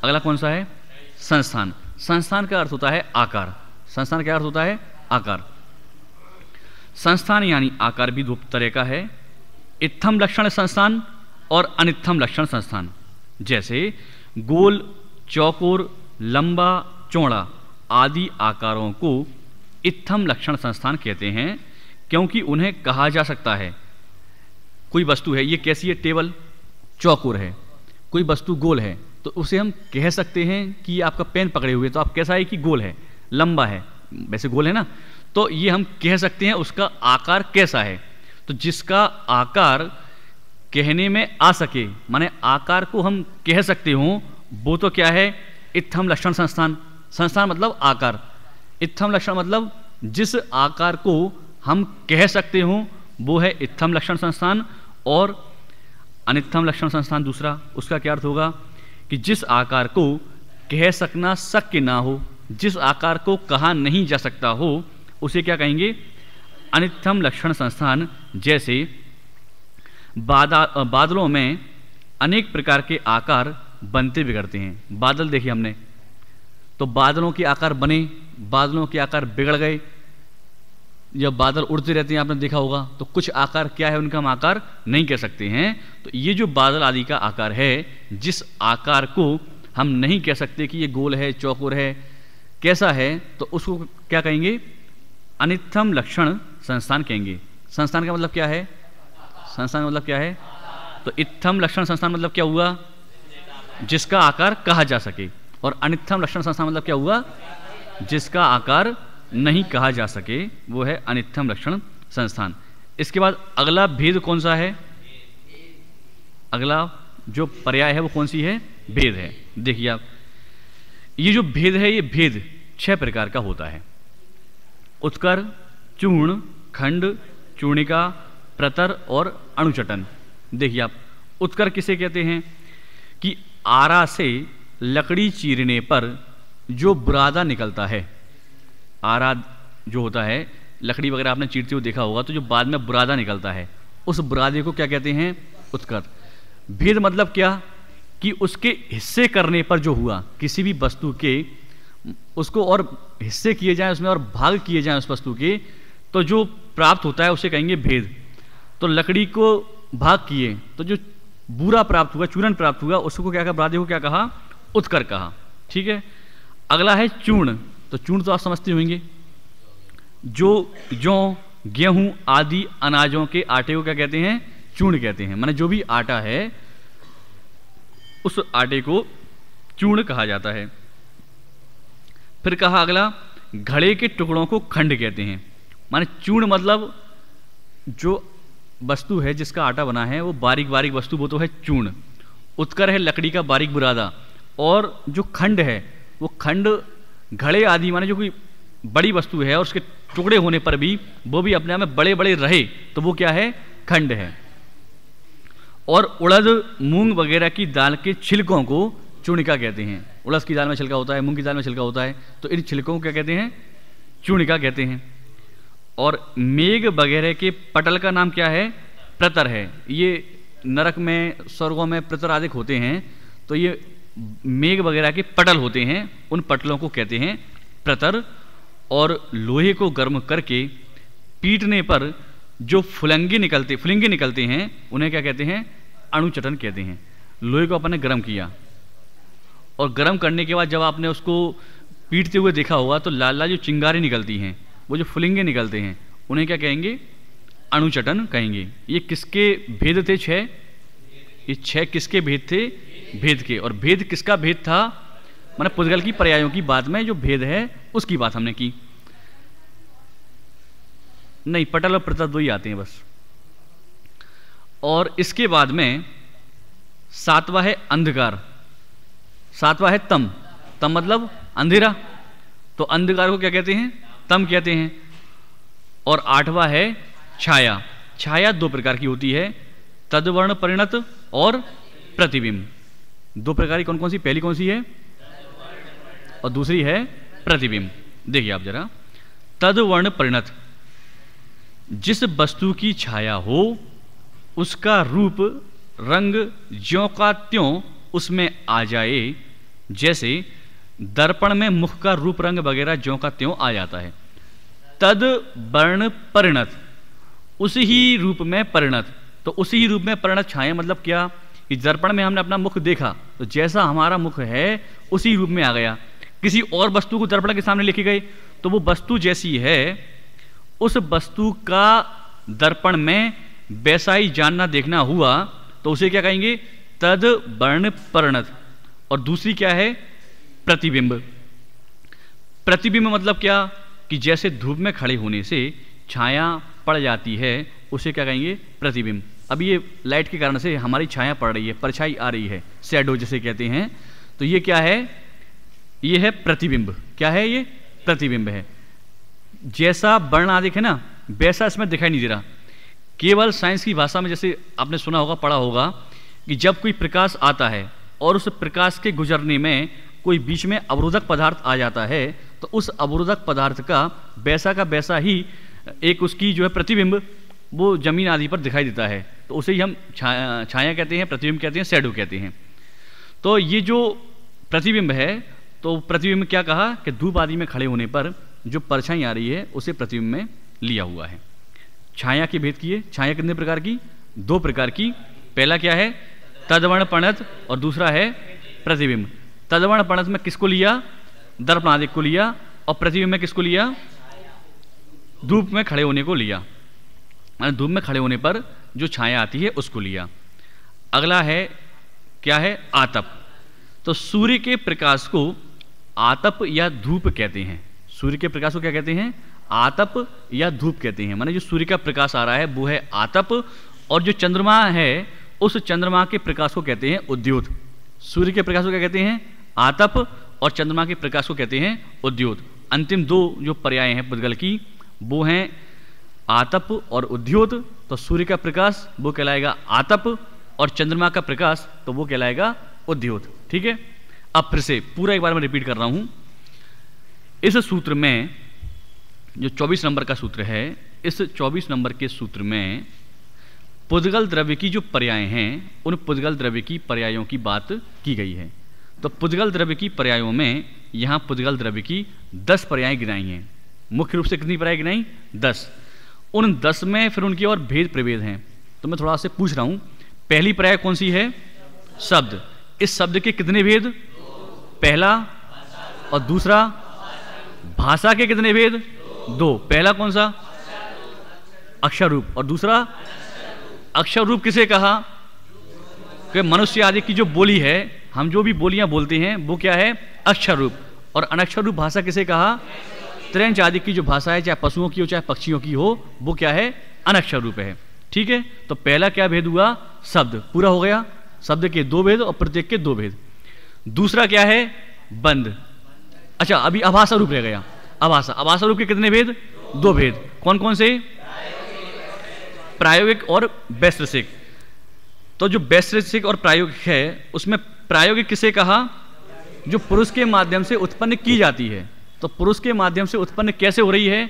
अगला कौन सा है? संस्थान। संस्थान का अर्थ होता है आकार। संस्थान का अर्थ होता है आकार। संस्थान यानी आकार भी दो तरह का है, इत्थम लक्षण संस्थान और अनित्थम लक्षण संस्थान। जैसे गोल, चौकोर, लंबा, चौड़ा आदि आकारों को इत्थम लक्षण संस्थान कहते हैं, क्योंकि उन्हें कहा जा सकता है कोई वस्तु है, ये कैसी है? टेबल चौकोर है। कोई वस्तु गोल है तो उसे हम कह सकते हैं कि ये आपका पेन पकड़े हुए, तो आप कैसा है कि गोल है, लंबा है, वैसे गोल है ना, तो ये हम कह सकते हैं उसका आकार कैसा है। तो जिसका आकार कहने में आ सके, माने आकार को हम कह सकते हो, वो तो क्या है? इत्थम लक्षण संस्थान। संस्थान मतलब आकार, इत्थम लक्षण मतलब जिस आकार को हम कह सकते हो वो है इत्थम लक्षण संस्थान। और अनित्थम लक्षण संस्थान दूसरा, उसका क्या अर्थ होगा कि जिस आकार को कह सकना शक्य ना हो, जिस आकार को कहा नहीं जा सकता हो, उसे क्या कहेंगे? अनित्थम लक्षण संस्थान। जैसे बादलों में अनेक प्रकार के आकार बनते बिगड़ते हैं। बादल देखिए हमने, तो बादलों के आकार बने, बादलों के आकार बिगड़ गए। जब बादल उड़ते रहते हैं आपने देखा होगा, तो कुछ आकार क्या है उनका हम आकार नहीं कह सकते हैं। तो ये जो बादल आदि का आकार है, जिस आकार को हम नहीं कह सकते कि ये गोल है, चौकोर है, कैसा है, तो उसको क्या कहेंगे? अनित्थम लक्षण संस्थान कहेंगे। संस्थान का मतलब क्या है? संस्थान का मतलब क्या है? तो इत्थम लक्षण संस्थान मतलब क्या हुआ? जिसका आकार कहा जा सके। और अनित्थम लक्षण संस्थान मतलब क्या हुआ? जिसका आकार नहीं कहा जा सके, वो है अनित्थम लक्षण संस्थान। इसके बाद अगला भेद कौन सा है? अगला जो पर्याय है वो कौन सी है? भेद है। देखिए आप, ये जो भेद है, ये भेद 6 प्रकार का होता है। उत्कर, चूर्ण, खंड, चूर्णिका, प्रतर और अणुचटन। देखिए आप, उत्कर किसे कहते हैं? कि आरा से लकड़ी चीरने पर जो बुरादा निकलता है, आरा जो होता है, लकड़ी वगैरह आपने चीरते हुए देखा होगा, तो जो बाद में बुरादा निकलता है, उस बुरादे को क्या कहते हैं? उत्कर। भेद मतलब क्या? कि उसके हिस्से करने पर जो हुआ, किसी भी वस्तु के उसको और हिस्से किए जाएं उसमें और भाग किए जाएं उस वस्तु के, तो जो प्राप्त होता है उसे कहेंगे भेद। तो लकड़ी को भाग किए तो जो बूरा प्राप्त हुआ, चूर्ण प्राप्त हुआ, उसको क्या कहा? बुरादे को क्या कहा? उत्कर कहा। ठीक है। अगला है चूर्ण। तो चूर्ण तो आप समझते होंगे, जो जौ, गेहूं आदि अनाजों के आटे को क्या कहते हैं? चूर्ण कहते हैं। माने जो भी आटा है उस आटे को चूर्ण कहा जाता है। फिर कहा अगला, घड़े के टुकड़ों को खंड कहते हैं। माने चूर्ण मतलब जो वस्तु है जिसका आटा बना है वो बारीक बारीक वस्तु, वो तो है चूर्ण। उत्कर है लकड़ी का बारीक बुरादा। और जो खंड है वो खंड घड़े आदि, माने जो कोई बड़ी वस्तु है और उसके टुकड़े होने पर भी वो भी अपने आप में बड़े बड़े रहे, तो वो क्या है? खंड है। और उड़द, मूंग वगैरह की दाल के छिलकों को चूर्णिका कहते हैं। उड़द की दाल में छिलका होता है, मूंग की दाल में छिलका होता है, तो इन छिलकों को क्या कहते हैं? चूर्णिका कहते हैं। और मेघ वगैरह के पटल का नाम क्या है? प्रतर है। ये नरक में, स्वर्गों में प्रतर आदि होते हैं, तो ये मेघ वगैरह के पटल होते हैं, उन पटलों को कहते हैं प्रतर। और लोहे को गर्म करके पीटने पर जो फुलिंगे निकलते हैं, उन्हें क्या कहते हैं? अणुचटन कहते हैं। लोहे को अपन ने गर्म किया और गर्म करने के बाद जब आपने उसको पीटते हुए देखा होगा, तो लाल लाल जो चिंगारी निकलती हैं, वो जो फुलिंगे निकलते हैं, उन्हें क्या कहेंगे? अणुचटन कहेंगे। ये किसके भेद थे? 6। ये 6 किसके भेद थे? भेद के। और भेद किसका भेद था? माने पुद्गल की पर्यायों की बात में जो भेद है उसकी बात हमने की। नहीं, पटल और प्रतर 2 ही आते हैं बस। और इसके बाद में 7वां है अंधकार, 7वां है तम। तम मतलब अंधेरा, तो अंधकार को क्या कहते हैं? तम कहते हैं। और 8वां है छाया। छाया दो प्रकार की होती है, तद्वर्ण परिणत और प्रतिबिंब। दो प्रकार की कौन कौन सी? पहली कौन सी है? और दूसरी है प्रतिबिंब। देखिए आप जरा, तद्वर्ण परिणत, जिस वस्तु की छाया हो उसका रूप रंग ज्यों का त्यों उसमें आ जाए, जैसे दर्पण में मुख का रूप रंग वगैरह ज्यों का त्यों आ जाता है। तद वर्ण परिणत, उसी ही रूप में परिणत। तो उसी ही रूप में परिणत छाया मतलब क्या? कि दर्पण में हमने अपना मुख देखा तो जैसा हमारा मुख है उसी रूप में आ गया। किसी और वस्तु को दर्पण के सामने लेके गए तो वो वस्तु जैसी है उस वस्तु का दर्पण में वैसा ही जानना देखना हुआ, तो उसे क्या कहेंगे? तद वर्ण परिणत। और दूसरी क्या है? प्रतिबिंब। प्रतिबिंब मतलब क्या? कि जैसे धूप में खड़े होने से छाया पड़ जाती है, उसे क्या कहेंगे? प्रतिबिंब। अब ये लाइट के कारण से हमारी छाया पड़ रही है, परछाई आ रही है, शैडो जिसे कहते हैं, तो ये क्या है? ये है प्रतिबिंब। क्या है ये? प्रतिबिंब है। जैसा वर्ण आदिक है ना, वैसा इसमें दिखाई नहीं दे रहा। केवल साइंस की भाषा में जैसे आपने सुना होगा, पढ़ा होगा, कि जब कोई प्रकाश आता है और उस प्रकाश के गुजरने में कोई बीच में अवरोधक पदार्थ आ जाता है, तो उस अवरोधक पदार्थ का वैसा ही एक उसकी जो है प्रतिबिंब वो जमीन आदि पर दिखाई देता है, तो उसे ही हम छाया कहते हैं, प्रतिबिंब कहते हैं, शैडो कहते हैं। तो ये जो प्रतिबिंब है, तो प्रतिबिंब क्या कहा? कि धूप आदि में खड़े होने पर जो परछाई आ रही है उसे प्रतिबिंब में लिया हुआ है। छाया के भेद किए। छाया कितने प्रकार की? दो प्रकार की। पहला क्या है? तद्वर्ण परिणत, और दूसरा है प्रतिबिंब। तद्वर्ण परिणत में किसको लिया? दर्पण आदि को लिया। और प्रतिबिंब में किसको लिया? धूप में खड़े होने को लिया। धूप में खड़े होने पर जो छाया आती है उसको लिया। अगला है क्या है? आतप। तो सूर्य के प्रकाश को आतप या धूप कहते हैं। सूर्य के प्रकाश को क्या कहते हैं? आतप या धूप कहते हैं। माने जो सूर्य का प्रकाश आ रहा है वो है आतप, और जो चंद्रमा है उस चंद्रमा के प्रकाश को कहते हैं उद्योत। सूर्य के प्रकाश को क्या कहते हैं? आतप, और चंद्रमा के प्रकाश को कहते हैं उद्योत। अंतिम दो जो पर्याय हैं पुद्गल की, वो हैं आतप और उद्योत। तो सूर्य का प्रकाश वो कहलाएगा आतप, और चंद्रमा का प्रकाश तो वो कहलाएगा उद्योत। ठीक है। अब फिर से पूरा एक बार मैं रिपीट कर रहा हूं। इस सूत्र में जो 24 नंबर का सूत्र है, इस 24 नंबर के सूत्र में पुद्गल द्रव्य की जो पर्याय हैं उन पुद्गल द्रव्य की पर्यायों की बात की गई है। तो पुद्गल द्रव्य की पर्यायों में यहाँ पुद्गल द्रव्य की 10 पर्याय गिनाई हैं। मुख्य रूप से कितनी पर्याय गिनाई? 10। उन 10 में फिर उनके और भेद प्रभेद हैं। तो मैं थोड़ा से पूछ रहा हूँ, पहली पर्याय कौन सी है? शब्द। इस शब्द के कितने भेद? पहला। और दूसरा? भाषा के कितने भेद? 2। पहला कौन सा? अक्षर रूप। और दूसरा? अक्षर रूप किसे कहा? कि मनुष्य आदि की जो बोली है, हम जो भी बोलियां बोलते हैं वो क्या है? अक्षर रूप। और अनक्षर रूप भाषा किसे कहा? त्रयंच आदि की जो भाषा है, चाहे पशुओं की हो चाहे पक्षियों की हो, वो क्या है? अनक्षर रूप है। ठीक है। तो पहला क्या भेद हुआ? शब्द। पूरा हो गया। शब्द के 2 भेद और प्रत्येक के 2 भेद। दूसरा क्या है? बंद। अच्छा, अभी आभाषा रूप रह गया। आभाषा। आभाषा रूप के कितने भेद? 2 भेद। कौन कौन से? प्रायोगिक और वैश्रसिक। तो जो वैश्रसिक और प्रायोगिक है, उसमें प्रायोगिक किसे कहा? जो पुरुष के माध्यम से उत्पन्न की जाती है। तो पुरुष के माध्यम से उत्पन्न कैसे हो रही है?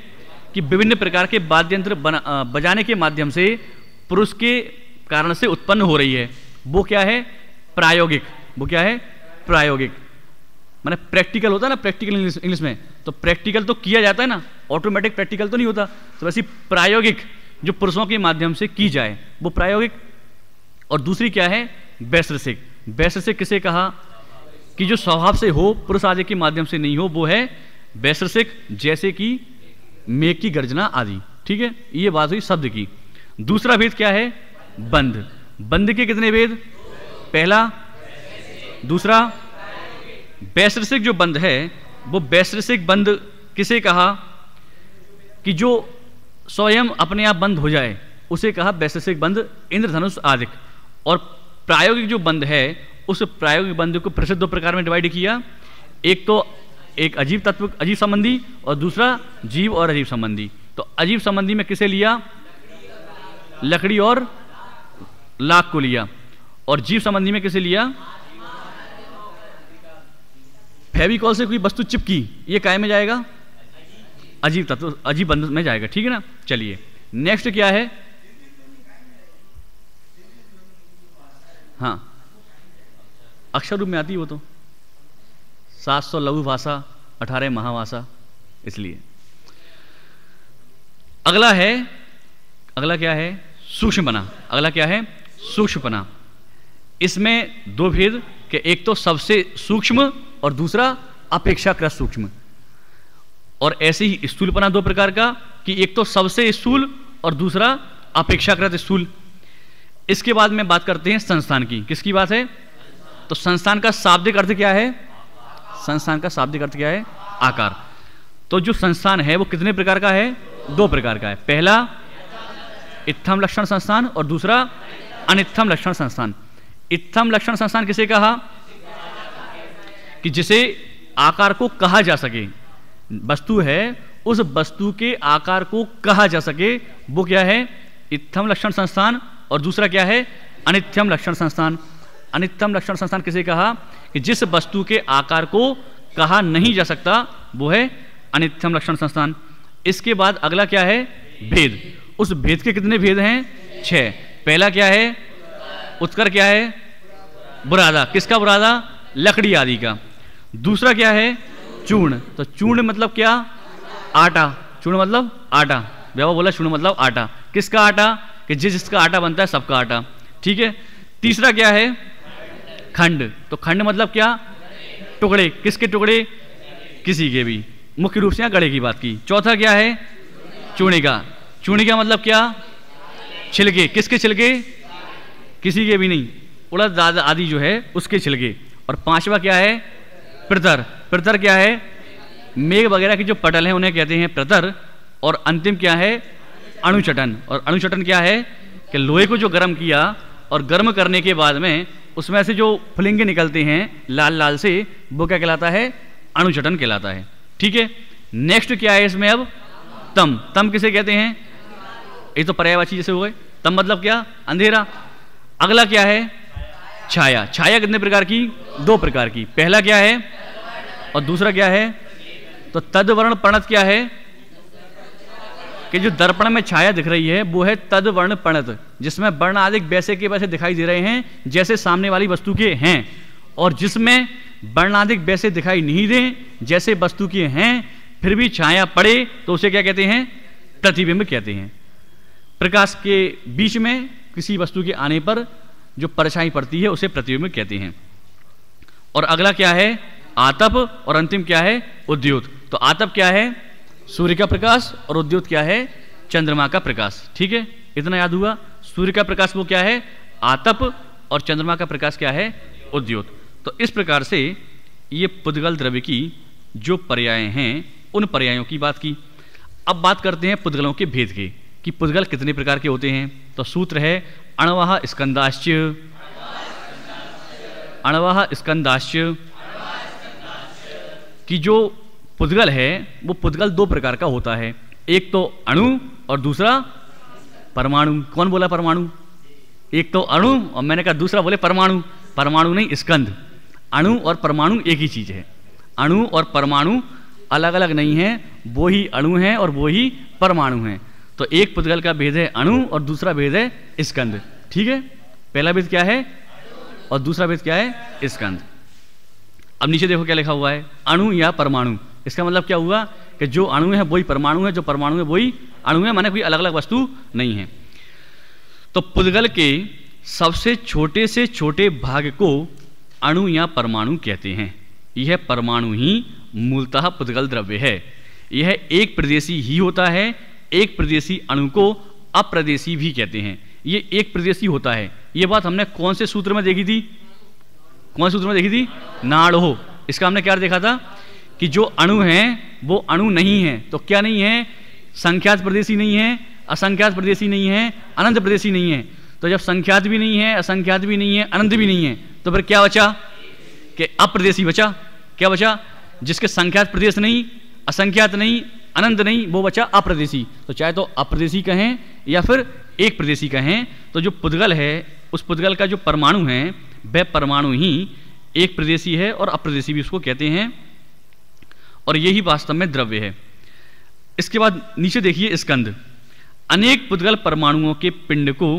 कि विभिन्न प्रकार के वाद्य यंत्र बजाने के माध्यम से पुरुष के कारण से उत्पन्न हो रही है। वो क्या है? प्रायोगिक। वो क्या है? प्रायोगिक। माने प्रैक्टिकल होता है ना, प्रैक्टिकल इंग्लिश में, तो प्रैक्टिकल तो किया जाता है ना, ऑटोमेटिक प्रैक्टिकल तो नहीं होता। तो वैसे प्रायोगिक जो पुरुषों के माध्यम से की जाए वो प्रायोगिक। और दूसरी क्या है? वैश्रसिक। वैश्रसिक किसे कहा? कि जो स्वभाव से हो, पुरुष आदि के माध्यम से नहीं हो, वो है वैश्रसिक। जैसे कि मेघ की गर्जना आदि। ठीक है। ये बात हुई शब्द की। दूसरा भेद क्या है? बंध। बंध के कितने भेद? पहला। दूसरा? वैश्रसिक जो बंध है वो वैश्रसिक बंध किसे कहा? कि जो स्वयं अपने आप बंद हो जाए उसे कहा वैश्रसिक बंध, इंद्रधनुष आदि। और प्रायोगिक जो बंध है उस प्रायोगिक बंध को प्रसिद्ध 2 प्रकार में डिवाइड किया। एक तो एक अजीब तत्व, अजीब संबंधी, और दूसरा जीव और अजीब संबंधी। तो अजीब संबंधी में किसे लिया? लकड़ी और लाख को लिया। और जीव संबंधी में किसे लिया? फेविकॉल से कोई वस्तु चिपकी, ये काय में जाएगा? अजीब तत्व, अजीब बंध में जाएगा। ठीक है ना। चलिए नेक्स्ट क्या है? हाँ, अक्षर रूप में आती है वो तो। 700 लघु भाषा, 18 महाभाषा, इसलिए। अगला क्या है? सूक्ष्मपना। अगला क्या है? सूक्ष्मपना। इसमें दो भेद कि एक तो सबसे सूक्ष्म और दूसरा अपेक्षाकृत सूक्ष्म। और ऐसे ही स्थूलपना दो प्रकार का, कि एक तो सबसे स्थूल और दूसरा अपेक्षाकृत स्थूल। इसके बाद में बात करते हैं संस्थान की। किसकी बात है? तो संस्थान का शाब्दिक अर्थ क्या है? संस्थान का शाब्दिक अर्थ क्या है? आकार। तो जो संस्थान है वो कितने प्रकार का है? दो प्रकार का है। पहला इत्थम लक्षण संस्थान और दूसरा अनित्थम लक्षण संस्थान। इत्थम लक्षण संस्थान किसे कहा? कि जिसे आकार को कहा जा सके, वस्तु है उस वस्तु के आकार को कहा जा सके, वो क्या है? इत्थम लक्षण संस्थान। और दूसरा क्या है? अनित्यम लक्षण संस्थान। अनित्यम लक्षण संस्थान किसे कहा? कि जिस वस्तु के आकार को कहा नहीं जा सकता, वो है अनित्यम लक्षण संस्थान। इसके बाद अगला क्या है? भेद। उस भेद के कितने भेद हैं? 6। पहला क्या है? उत्कर क्या है? बुरादा। किसका बुरादा? लकड़ी आदि का। दूसरा क्या है? चूर्ण। तो चूर्ण मतलब क्या? आटा। चूर्ण मतलब आटा। व्यावा बोला चूर्ण मतलब आटा। किसका आटा? कि जिसका आटा बनता है सबका आटा। ठीक है। तीसरा क्या है? खंड। तो खंड मतलब क्या? टुकड़े। किसके टुकड़े? किसी के भी। मुख्य रूप से यहाँ गड़े की बात की। चौथा क्या है? चूर्णिका। चूर्णिका मतलब क्या? छिलके। किसके छिलके? किसी के भी नहीं, उड़द आदि जो है उसके छिलके। और पांचवा क्या है? प्रतर। प्रतर क्या है? मेघ वगैरह के जो पटल हैं उन्हें कहते हैं प्रतर। और अंतिम क्या है? अणुचटन। और अणुचटन क्या है? कि लोहे को जो गर्म किया और गर्म करने के बाद में उसमें से जो फुलिंगे निकलते हैं लाल लाल से, वो क्या कहलाता है? अणुचटन कहलाता है। ठीक है। नेक्स्ट क्या है इसमें अब? तम। तम किसे कहते हैं? ये तो पर्यायवाची जैसे हो गए। तम मतलब क्या? अंधेरा। अगला क्या है? छाया। छाया कितने प्रकार की? दो प्रकार की। पहला क्या है और दूसरा क्या है? तो तदवर्ण प्रणत क्या है? कि जो दर्पण में छाया दिख रही है वो है तदवर्ण प्रणत, जिसमें वर्ण आदि वैसे के वैसे दिखाई दे रहे हैं जैसे सामने वाली वस्तु के हैं, और जिसमें वर्ण आदि वैसे दिखाई नहीं दें जैसे वस्तु के हैं, फिर भी छाया पड़े तो उसे क्या कहते हैं? प्रतिबिंब कहते हैं। प्रकाश के बीच में किसी वस्तु के आने पर जो परछाई पड़ती है उसे प्रतिबिंब कहते हैं। और अगला क्या है? आतप। और अंतिम क्या है? उद्योत। तो आतप क्या है? सूर्य का प्रकाश। और उद्योत क्या है? चंद्रमा का प्रकाश। ठीक है, इतना याद हुआ। सूर्य का प्रकाश वो क्या है? आतप। और चंद्रमा का प्रकाश क्या है? उद्योत। तो इस प्रकार से ये पुद्गल द्रव्य की जो पर्याय हैं उन पर्यायों की बात की। अब बात करते हैं पुद्गलों के भेद के, कि पुद्गल कितने प्रकार के होते हैं। तो सूत्र है अणवः स्कंदाश्च। अणवः स्कंदाश्च। कि जो पुद्गल है वो पुद्गल दो प्रकार का होता है, एक तो अणु और दूसरा परमाणु। कौन बोला परमाणु? एक तो अणु और मैंने कहा दूसरा बोले परमाणु। परमाणु नहीं, स्कंद। अणु और परमाणु एक ही चीज है। अणु और परमाणु अलग अलग नहीं है, वो ही अणु हैं और वो ही परमाणु हैं। तो एक पुद्गल का भेद है अणु और दूसरा भेद है स्कंद। ठीक है, पहला भेद क्या है और दूसरा भेद क्या है? स्कंद। अब नीचे देखो क्या लिखा हुआ है, अणु या परमाणु। इसका मतलब क्या हुआ कि जो अणु है वही परमाणु है, जो परमाणु है वही अणु है, माने कोई अलग अलग वस्तु नहीं है। तो पुद्गल के सबसे छोटे से छोटे भाग को अणु या परमाणु कहते हैं। यह परमाणु ही मूलतः पुद्गल द्रव्य है। यह एक प्रदेशी ही होता है। एक प्रदेशी अणु को अप्रदेशी भी कहते हैं। ये एक प्रदेशी होता है। ये बात हमने कौन से सूत्र में देखी थी? कौन से सूत्र में देखी थी? नाड़ो। इसका हमने क्या देखा था कि जो अणु हैं वो अणु नहीं है। तो क्या नहीं है? संख्यात प्रदेशी नहीं है, असंख्यात प्रदेशी नहीं है, अनंत प्रदेशी नहीं है। तो जब संख्यात भी नहीं है, असंख्यात भी नहीं है, अनंत भी नहीं है, तो फिर क्या बचा? कि अप्रदेशी बचा। क्या बचा? जिसके संख्यात प्रदेश नहीं, असंख्यात नहीं, अनंत नहीं, वो बचा अप्रदेशी। तो चाहे तो अप्रदेशी कहें या फिर एक प्रदेशी कहें तो जो पुद्गल है उस पुद्गल का जो परमाणु है वह परमाणु ही एक प्रदेशी है और अप्रदेशी भी उसको कहते हैं, और यही वास्तव में द्रव्य है। इसके बाद नीचे देखिए स्कंद। अनेक पुद्गल परमाणुओं के पिंड को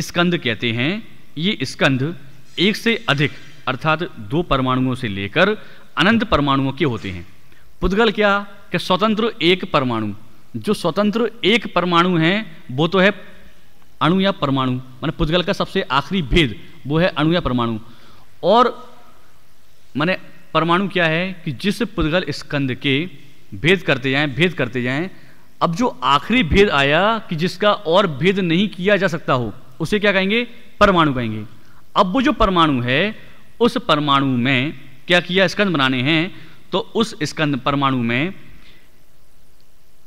स्कंद कहते हैं। ये स्कंद एक से अधिक अर्थात 2 परमाणुओं से लेकर अनंत परमाणुओं के होते हैं। पुद्गल क्या कि स्वतंत्र एक परमाणु, जो स्वतंत्र एक परमाणु है वो तो है अणु या परमाणु, माने पुद्गल का सबसे आखिरी भेद वो है अणु या परमाणु। और माने परमाणु क्या है कि जिस पुद्गल स्कंद के भेद करते जाएं, अब जो आखिरी भेद आया कि जिसका और भेद नहीं किया जा सकता हो उसे क्या कहेंगे? परमाणु कहेंगे। अब वो जो परमाणु है उस परमाणु में क्या किया? स्कंद बनाने हैं, तो उस स्कंद परमाणु में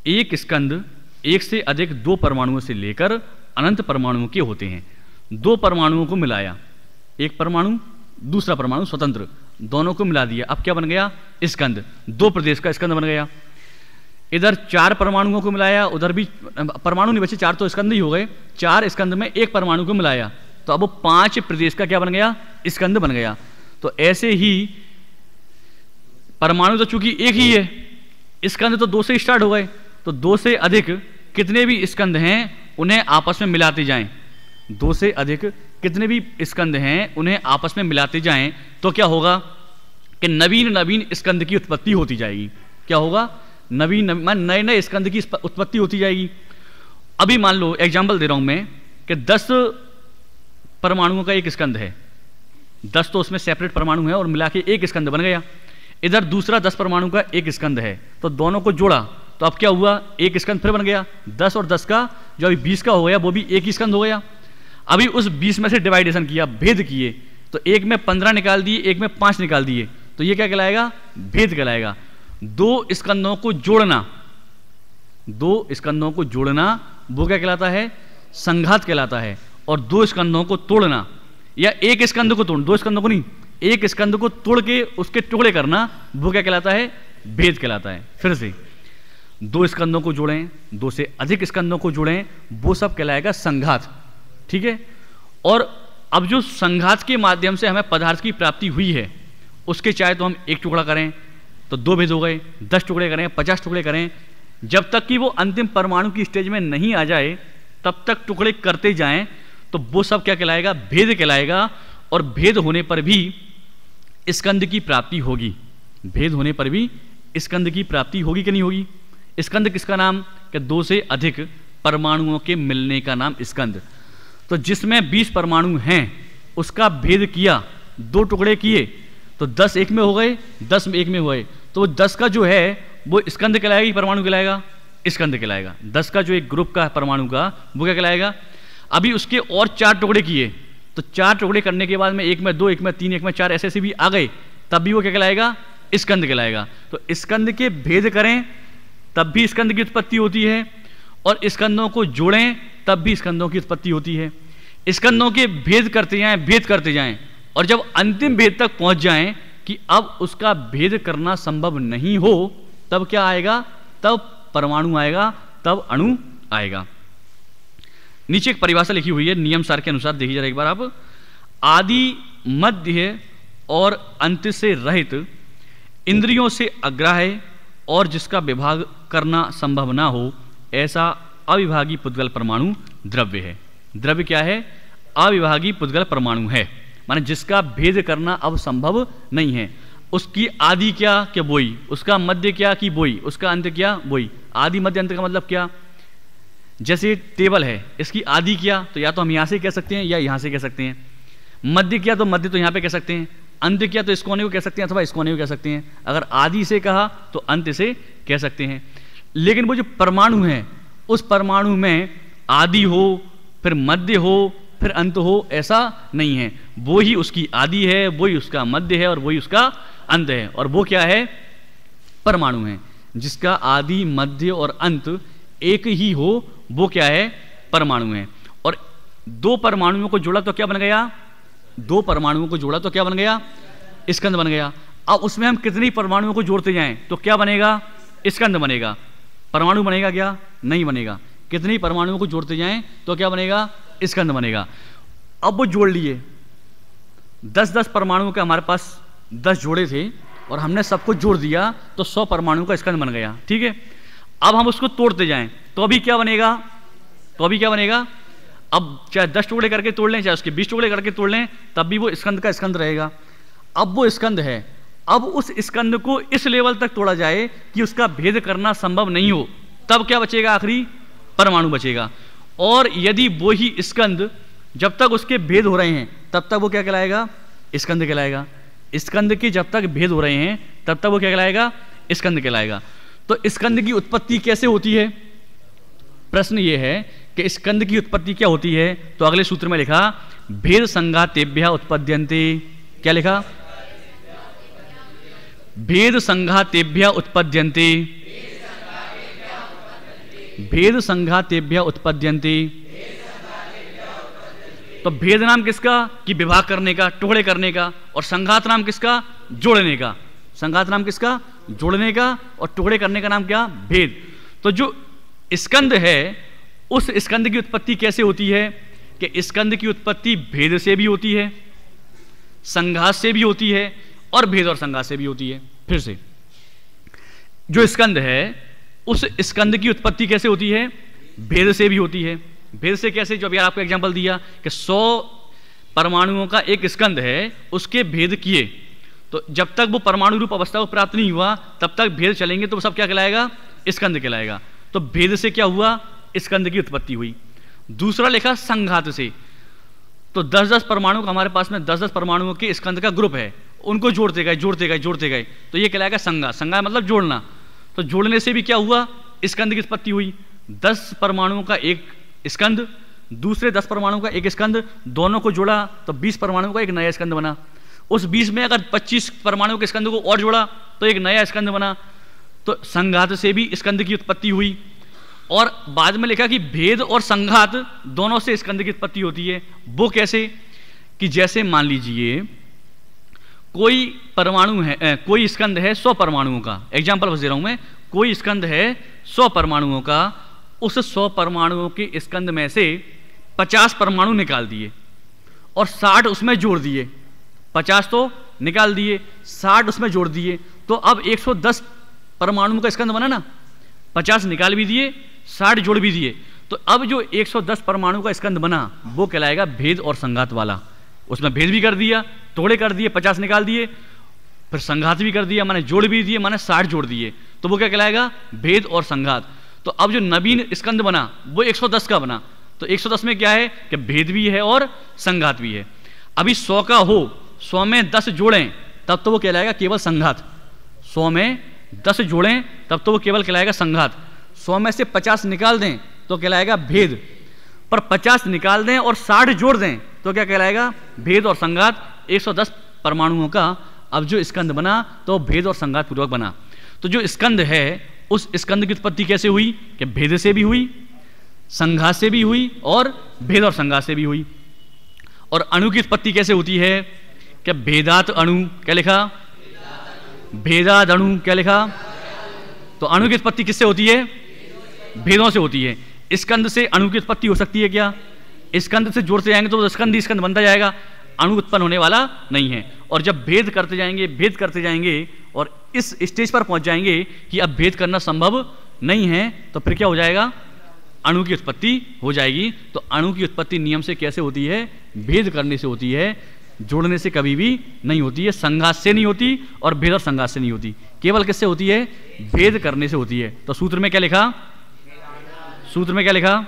एक स्कंद एक से अधिक 2 परमाणुओं से लेकर अनंत परमाणुओं के होते हैं। 2 परमाणुओं को मिलाया, एक परमाणु दूसरा परमाणु स्वतंत्र, दोनों को मिला दिया, अब क्या बन गया? स्कंद। 2 प्रदेश का स्कंद बन गया। इधर 4 परमाणुओं को मिलाया, उधर भी परमाणु नहीं बचे, 4 तो स्कंद ही हो गए। 4 स्कंद में एक परमाणु को मिलाया तो अब वो 5 प्रदेश का क्या बन गया? स्कंद बन गया। तो ऐसे ही परमाणु तो चूंकि एक ही है, स्कंद तो 2 से स्टार्ट हो गए, तो 2 से अधिक कितने भी स्कंद हैं उन्हें आपस में मिलाते जाएं। 2 से अधिक कितने भी स्कंद हैं उन्हें आपस में मिलाते जाएं तो क्या होगा कि नवीन नवीन स्कंद की उत्पत्ति होती जाएगी। क्या होगा? नए नए स्कंद की उत्पत्ति होती जाएगी। अभी मान लो एग्जाम्पल दे रहा हूं मैं कि 10 परमाणुओं का एक स्कंद है, 10 तो उसमें सेपरेट परमाणु है और मिला के एक स्कंद बन गया। इधर दूसरा 10 परमाणु का एक स्कंद है, तो दोनों को जोड़ा तो अब क्या हुआ? एक स्कंद फिर बन गया। 10 और 10 का जो अभी 20 का हो गया वो भी एक ही स्कंद हो गया। अभी उस 20 में से डिवाइडेशन किया, भेद किए, तो एक में 15 निकाल दिए, एक में 5 निकाल दिए, तो ये क्या कहलाएगा? भेद कहलाएगा। 2 स्कंदों को जोड़ना, 2 स्कंदों को जोड़ना वो क्या कहलाता है? संघात कहलाता है। और 2 स्कंदों को तोड़ना या एक स्कंद को तोड़, 2 स्कंदों को नहीं, एक स्कंद को तोड़ के उसके टुकड़े करना वो क्या कहलाता है? भेद कहलाता है। फिर से 2 स्कंदों को जोड़ें, 2 से अधिक स्कंदों को जोड़ें, वो सब कहलाएगा संघात। ठीक है। और अब जो संघात के माध्यम से हमें पदार्थ की प्राप्ति हुई है उसके चाहे तो हम एक टुकड़ा करें तो 2 भेद हो गए, 10 टुकड़े करें, 50 टुकड़े करें, जब तक कि वो अंतिम परमाणु की स्टेज में नहीं आ जाए तब तक टुकड़े करते जाएं, तो वो सब क्या कहलाएगा? भेद कहलाएगा। और भेद होने पर भी स्कंद की प्राप्ति होगी। भेद होने पर भी स्कंद की प्राप्ति होगी कि नहीं होगी? स्कंद किसका नाम? कि 2 से अधिक परमाणुओं के मिलने का नाम स्कंद। तो जिसमें 20 परमाणु हैं उसका भेद किया, 2 टुकड़े किए, तो 10 एक में हो गए, 10 एक में हुए, तो 10 का जो है वो स्कंद कहलाएगा कि परमाणु कहलाएगा? स्कंद कहलाएगा। 10 का जो एक ग्रुप का है परमाणु का वो क्या कहलाएगा? अभी उसके और 4 टुकड़े किए, तो 4 टुकड़े करने के बाद में एक में 2, एक में 3, एक में 4 ऐसे भी आ गए, तब भी वो क्या कहलाएगा? स्कंद कहलाएगा। तो स्कंद के भेद करें तब भी स्कंद की उत्पत्ति होती है, और स्कंदों को जोड़ें तब भी स्कंदों की उत्पत्ति होती है। स्कंदों के भेद करते जाएं, और जब अंतिम भेद तक पहुंच जाएं कि अब उसका भेद करना संभव नहीं हो, तब क्या आएगा? तब परमाणु आएगा, तब अणु आएगा। नीचे एक परिभाषा लिखी हुई है नियम सार के अनुसार, देखिए जरा एक बार आप। आदि, मध्य और अंत से रहित, इंद्रियों से अग्राह्य और जिसका विभाग करना संभव ना हो, ऐसा अविभागी पुद्गल परमाणु द्रव्य है। द्रव्य क्या है? अविभागी पुद्गल परमाणु है, माने जिसका भेद करना अब संभव नहीं है। उसकी आदि क्या? कि वही, उसका मध्य क्या? कि वही, उसका अंत क्या? वही। आदि मध्य अंत का मतलब क्या? जैसे टेबल है, इसकी आदि क्या? तो या तो हम यहां से कह सकते हैं या यहां से कह सकते हैं। मध्य क्या? तो मध्य तो यहां पे कह सकते हैं। अंत क्या? तो इस कोने को कह सकते हैं अथवा इस कोने को कह सकते हैं। अगर आदि से कहा तो अंत से कह सकते हैं। लेकिन वो जो परमाणु है उस परमाणु में आदि हो, फिर मध्य हो, फिर अंत हो, ऐसा नहीं है। वो ही उसकी आदि है, वही उसका मध्य है और वही उसका अंत है। और वो क्या है? परमाणु है। जिसका आदि, मध्य और अंत एक ही हो वो क्या है? परमाणु है। और 2 परमाणुओं को जोड़ा तो क्या बन गया? 2 परमाणुओं को जोड़ा तो क्या बन गया? स्कंद बन गया। अब उसमें हम कितनी परमाणुओं को जोड़ते जाएं तो क्या बनेगा? स्कंद बनेगा। परमाणु बनेगा क्या? नहीं बनेगा। कितने ही परमाणुओं को जोड़ते जाएं तो क्या बनेगा, स्कंद बनेगा। अब वो जोड़ लिए 10-10 परमाणुओं के हमारे पास 10 जोड़े थे और हमने सबको जोड़ दिया तो 100 परमाणुओं का स्कंद बन गया, ठीक है। अब हम उसको तोड़ते जाएं तो अभी क्या बनेगा, अब चाहे 10 टुकड़े करके तोड़ लें, चाहे उसके 20 टुकड़े करके तोड़ लें, तब भी वो स्कंद का स्कंद रहेगा। अब वो स्कंद है, अब उस स्कंद को इस लेवल तक तोड़ा जाए कि उसका भेद करना संभव नहीं हो, तब क्या बचेगा, आखिरी परमाणु बचेगा। और यदि वो ही स्कंद जब तक उसके भेद हो रहे हैं तब तक वो क्या कहलाएगा, स्कंद कहलाएगा। स्कंद के जब तक भेद हो रहे हैं तब तक वो क्या कहलाएगा, स्कंद कहलाएगा। तो स्कंद की उत्पत्ति कैसे होती है, प्रश्न ये है कि स्कंद की उत्पत्ति क्या होती है। तो अगले सूत्र में लिखा भेद संघातेभ्यः उत्पद्यन्ते, क्या लिखा, भेद संघातेभ्यः उत्पद्यन्ते, भेद संघातेभ्यः उत्पद्यन्ते। तो भेद नाम किसका, कि विभाग करने का, टुकड़े करने का, और संघात नाम किसका, जोड़ने का। संघात नाम किसका, जोड़ने का, और टुकड़े करने का नाम क्या, भेद। तो जो स्कंद है उस स्कंद की उत्पत्ति कैसे होती है कि स्कंद की उत्पत्ति भेद से भी होती है, संघात से भी होती है, और भेद और संघात से भी होती है। फिर से जो स्कंद है उस स्कंद की उत्पत्ति कैसे होती है, भेद से भी होती है। भेद से कैसे, जो अभी आपको एग्जांपल दिया कि 100 परमाणुओं का एक स्कंद है, उसके भेद किए, तो जब तक वो परमाणु रूप अवस्था को प्राप्त नहीं हुआ तब तक भेद चलेंगे, तो वो सब क्या कहलाएगा, स्कंद कहलाएगा। तो भेद से क्या हुआ, स्कंद की उत्पत्ति हुई। दूसरा लिखा संघात से, तो 10-10 परमाणु का हमारे पास में 10-10 परमाणुओं के स्कंद का ग्रुप है, उनको जोड़ते गए जोड़ते गए जोड़ते गए, तो ये कहलाएगा संघात। संघात मतलब जोड़ना। तो जोड़ने से भी क्या हुआ, स्कंद की उत्पत्ति हुई। 10 परमाणुओं का एक स्कंद, दूसरे 10 परमाणुओं का एक स्कंद, दोनों को जोड़ा तो 20 परमाणुओं का एक नया स्कंद बना। उस 20 में अगर 25 परमाणुओं के स्कंद को और जोड़ा तो एक नया स्कंद बना। तो संघात से भी स्कंद की उत्पत्ति हुई। और बाद में लिखा कि भेद और संघात दोनों से स्कंद की उत्पत्ति होती है। वो कैसे, कि जैसे मान लीजिए कोई परमाणु है, कोई स्कंद है 100 परमाणुओं का, एग्जाम्पल बस दे रहा हूं मैं, कोई स्कंद है 100 परमाणुओं का, उस 100 परमाणुओं के स्कंद में से 50 परमाणु निकाल दिए और 60 उसमें जोड़ दिए। 50 तो निकाल दिए, 60 उसमें जोड़ दिए, तो अब 110 परमाणुओं का स्कंद बना ना। 50 निकाल भी दिए, 60 जोड़ भी दिए, तो अब जो 110 परमाणु का स्कंद बना वो कहलाएगा भेद और संघात वाला। उसमें भेद भी कर दिया, टुकड़े कर दिए, 50 निकाल दिए, फिर संघात भी कर दिया, माने जोड़ भी दिए, माने 60 जोड़ दिए, तो वो क्या कहलाएगा, भेद और संघात। तो अब जो नवीन स्कंद बना वो 110 का बना। तो 110 में क्या है कि भेद भी है और संघात भी है। अभी 100 का हो, 100 में 10 जोड़ें तब तो वो कहलाएगा केवल संघात। 100 में 10 जोड़ें तब तो वो केवल कहलाएगा संघात। 100 में से 50 निकाल दें तो कहलाएगा भेद, पर 50 निकाल दें और 60 जोड़ दें तो क्या कहलाएगा, भेद और संघात। 110 परमाणुओं का अब जो स्कंद बना तो भेद और संघात पूर्वक बना। तो जो स्कंद है उस स्कंद की उत्पत्ति कैसे हुई कि भेद से भी हुई, संघात से भी हुई और भेद और संघात से भी हुई। और अणु की उत्पत्ति कैसे होती है कि भेदात अणु, क्या लिखा, भेदात अणु, क्या लिखा। तो अणु की उत्पत्ति किससे होती है, भेदों से होती है। स्कंद से अणु की उत्पत्ति हो सकती है क्या, स्कंद से जोड़ते जाएंगे तो स्कंद ही स्कंद बनता जाएगा, अणु उत्पन्न होने वाला नहीं है। और जब भेद करते जाएंगे, भेद करते जाएंगे और इस स्टेज पर पहुंच जाएंगे कि अब भेद करना संभव नहीं है, तो फिर क्या हो जाएगा, अणु की उत्पत्ति हो जाएगी। तो अणु की उत्पत्ति नियम से कैसे होती है, भेद करने से होती है, जोड़ने से कभी भी नहीं होती है, संघात से नहीं होती और भेद और संघात से नहीं होती, केवल किससे होती है, भेद करने से होती है। तो सूत्र में क्या लिखा, सूत्र में क्या लिखा,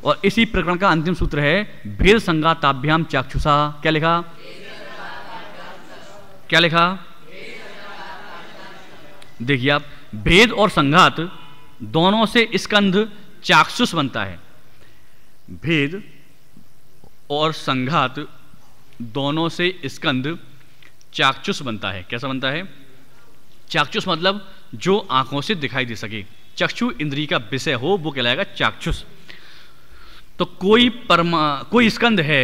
और इसी प्रकरण का अंतिम सूत्र है भेद संघाताभ्याम चाक्षुषा, क्या लिखा, क्या लिखा, देखिए आप, भेद और संघात दोनों से स्कंध चाक्षुष बनता है। भेद और संघात दोनों से स्कंद चाक्षुष बनता है। कैसा बनता है, चाक्षुष मतलब जो आंखों से दिखाई दे सके, चक्षु इंद्रिय का विषय हो वो कहलाएगा चाक्षुष। तो कोई स्कंद है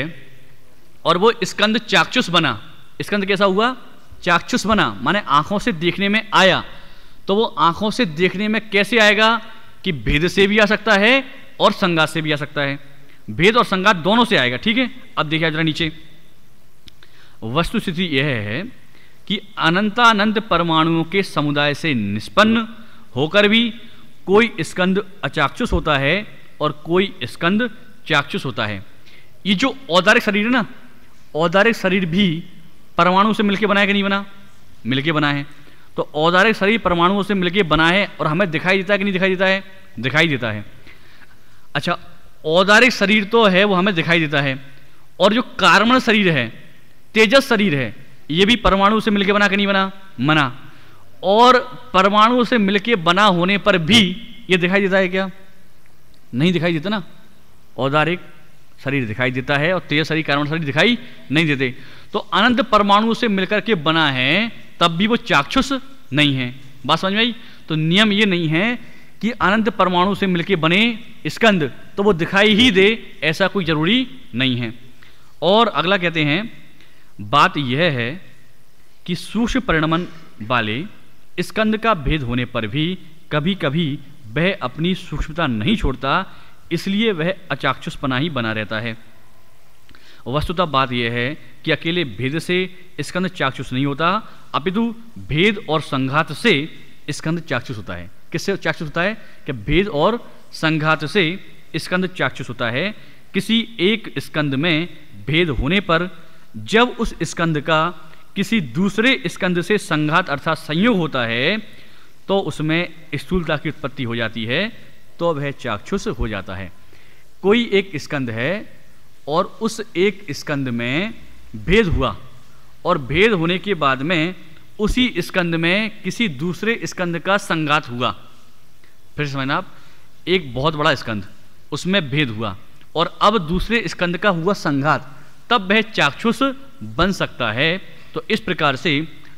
और वो स्कंद चाक्षुष बना, स्कंद कैसा हुआ, चाक्षुष बना, माने आंखों से देखने में आया। तो वो आंखों से देखने में कैसे आएगा कि भेद से भी आ सकता है और संघात से भी आ सकता है। भेद और संघात दोनों से आएगा, ठीक है। अब देखिए जरा नीचे, वस्तु स्थिति यह है कि अनंतानंत परमाणुओं के समुदाय से निष्पन्न होकर भी कोई स्कंद अचाक्षुष होता है और कोई स्कंद चाक्षुष होता है। ये जो औदारिक शरीर है ना, औदारिक शरीर भी परमाणु से मिलकर बना है कि नहीं बना? मिलके बना है। तो औदारिक शरीर परमाणुओं से मिलके बना है और हमें दिखाई देता है कि नहीं दिखाई देता है? दिखाई देता है। अच्छा, औदारिक शरीर तो है वो हमें दिखाई देता है, और जो कार्बन शरीर है, तेजस शरीर है, ये भी परमाणु से मिलके बना कि नहीं बना? बना। और परमाणु से मिलके बना होने पर भी ये दिखाई देता है क्या? नहीं दिखाई देता ना। औदारिक शरीर दिखाई देता है और तेज शरीर, कार्बन शरीर दिखाई नहीं देते। तो अनंत परमाणु से मिलकर के बना है तब भी वो चाक्षुष नहीं है। बात समझ में आई? तो नियम ये नहीं है कि अनंत परमाणु से मिलकर बने स्कंद तो वो दिखाई ही दे, ऐसा कोई जरूरी नहीं है। और अगला कहते हैं, बात यह है कि सूक्ष्म परिणमन वाले स्कंद का भेद होने पर भी कभी कभी वह अपनी सूक्ष्मता नहीं छोड़ता, इसलिए वह अचाक्षुषपना ही बना रहता है। वस्तुतः बात यह है कि अकेले भेद से स्कंद चाक्षुष नहीं होता, अपितु भेद और संघात से स्कंद चाक्षुष होता है। किससे चाक्षुष होता है? कि भेद और संघात से स्कंद चाक्षुष होता है। किसी एक स्कंद में भेद होने पर जब उस स्कंद का किसी दूसरे स्कंद से संघात अर्थात संयोग होता है तो उसमें स्थूलता की उत्पत्ति हो जाती है, तो वह चाक्षुष हो जाता है। कोई एक स्कंद है और उस एक स्कंद में भेद हुआ, और भेद होने के बाद में उसी स्कंद में किसी दूसरे स्कंद का संघात हुआ। फिर समझना आप, एक बहुत बड़ा स्कंद, उसमें भेद हुआ और अब दूसरे स्कंद का हुआ संघात, तब वह चाक्षुष बन सकता है। तो इस प्रकार से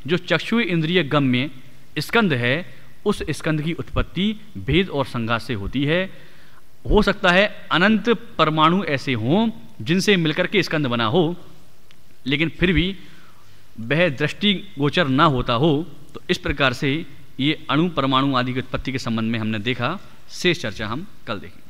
जो चक्षुष इंद्रिय गम्य स्कंद है, उस स्कंद की उत्पत्ति भेद और संघात से होती है। हो सकता है अनंत परमाणु ऐसे हों जिनसे मिलकर के स्कंद बना हो, लेकिन फिर भी वह दृष्टि गोचर ना होता हो। तो इस प्रकार से ये अणु परमाणु आदि की उत्पत्ति के संबंध में हमने देखा। शेष चर्चा हम कल देखेंगे।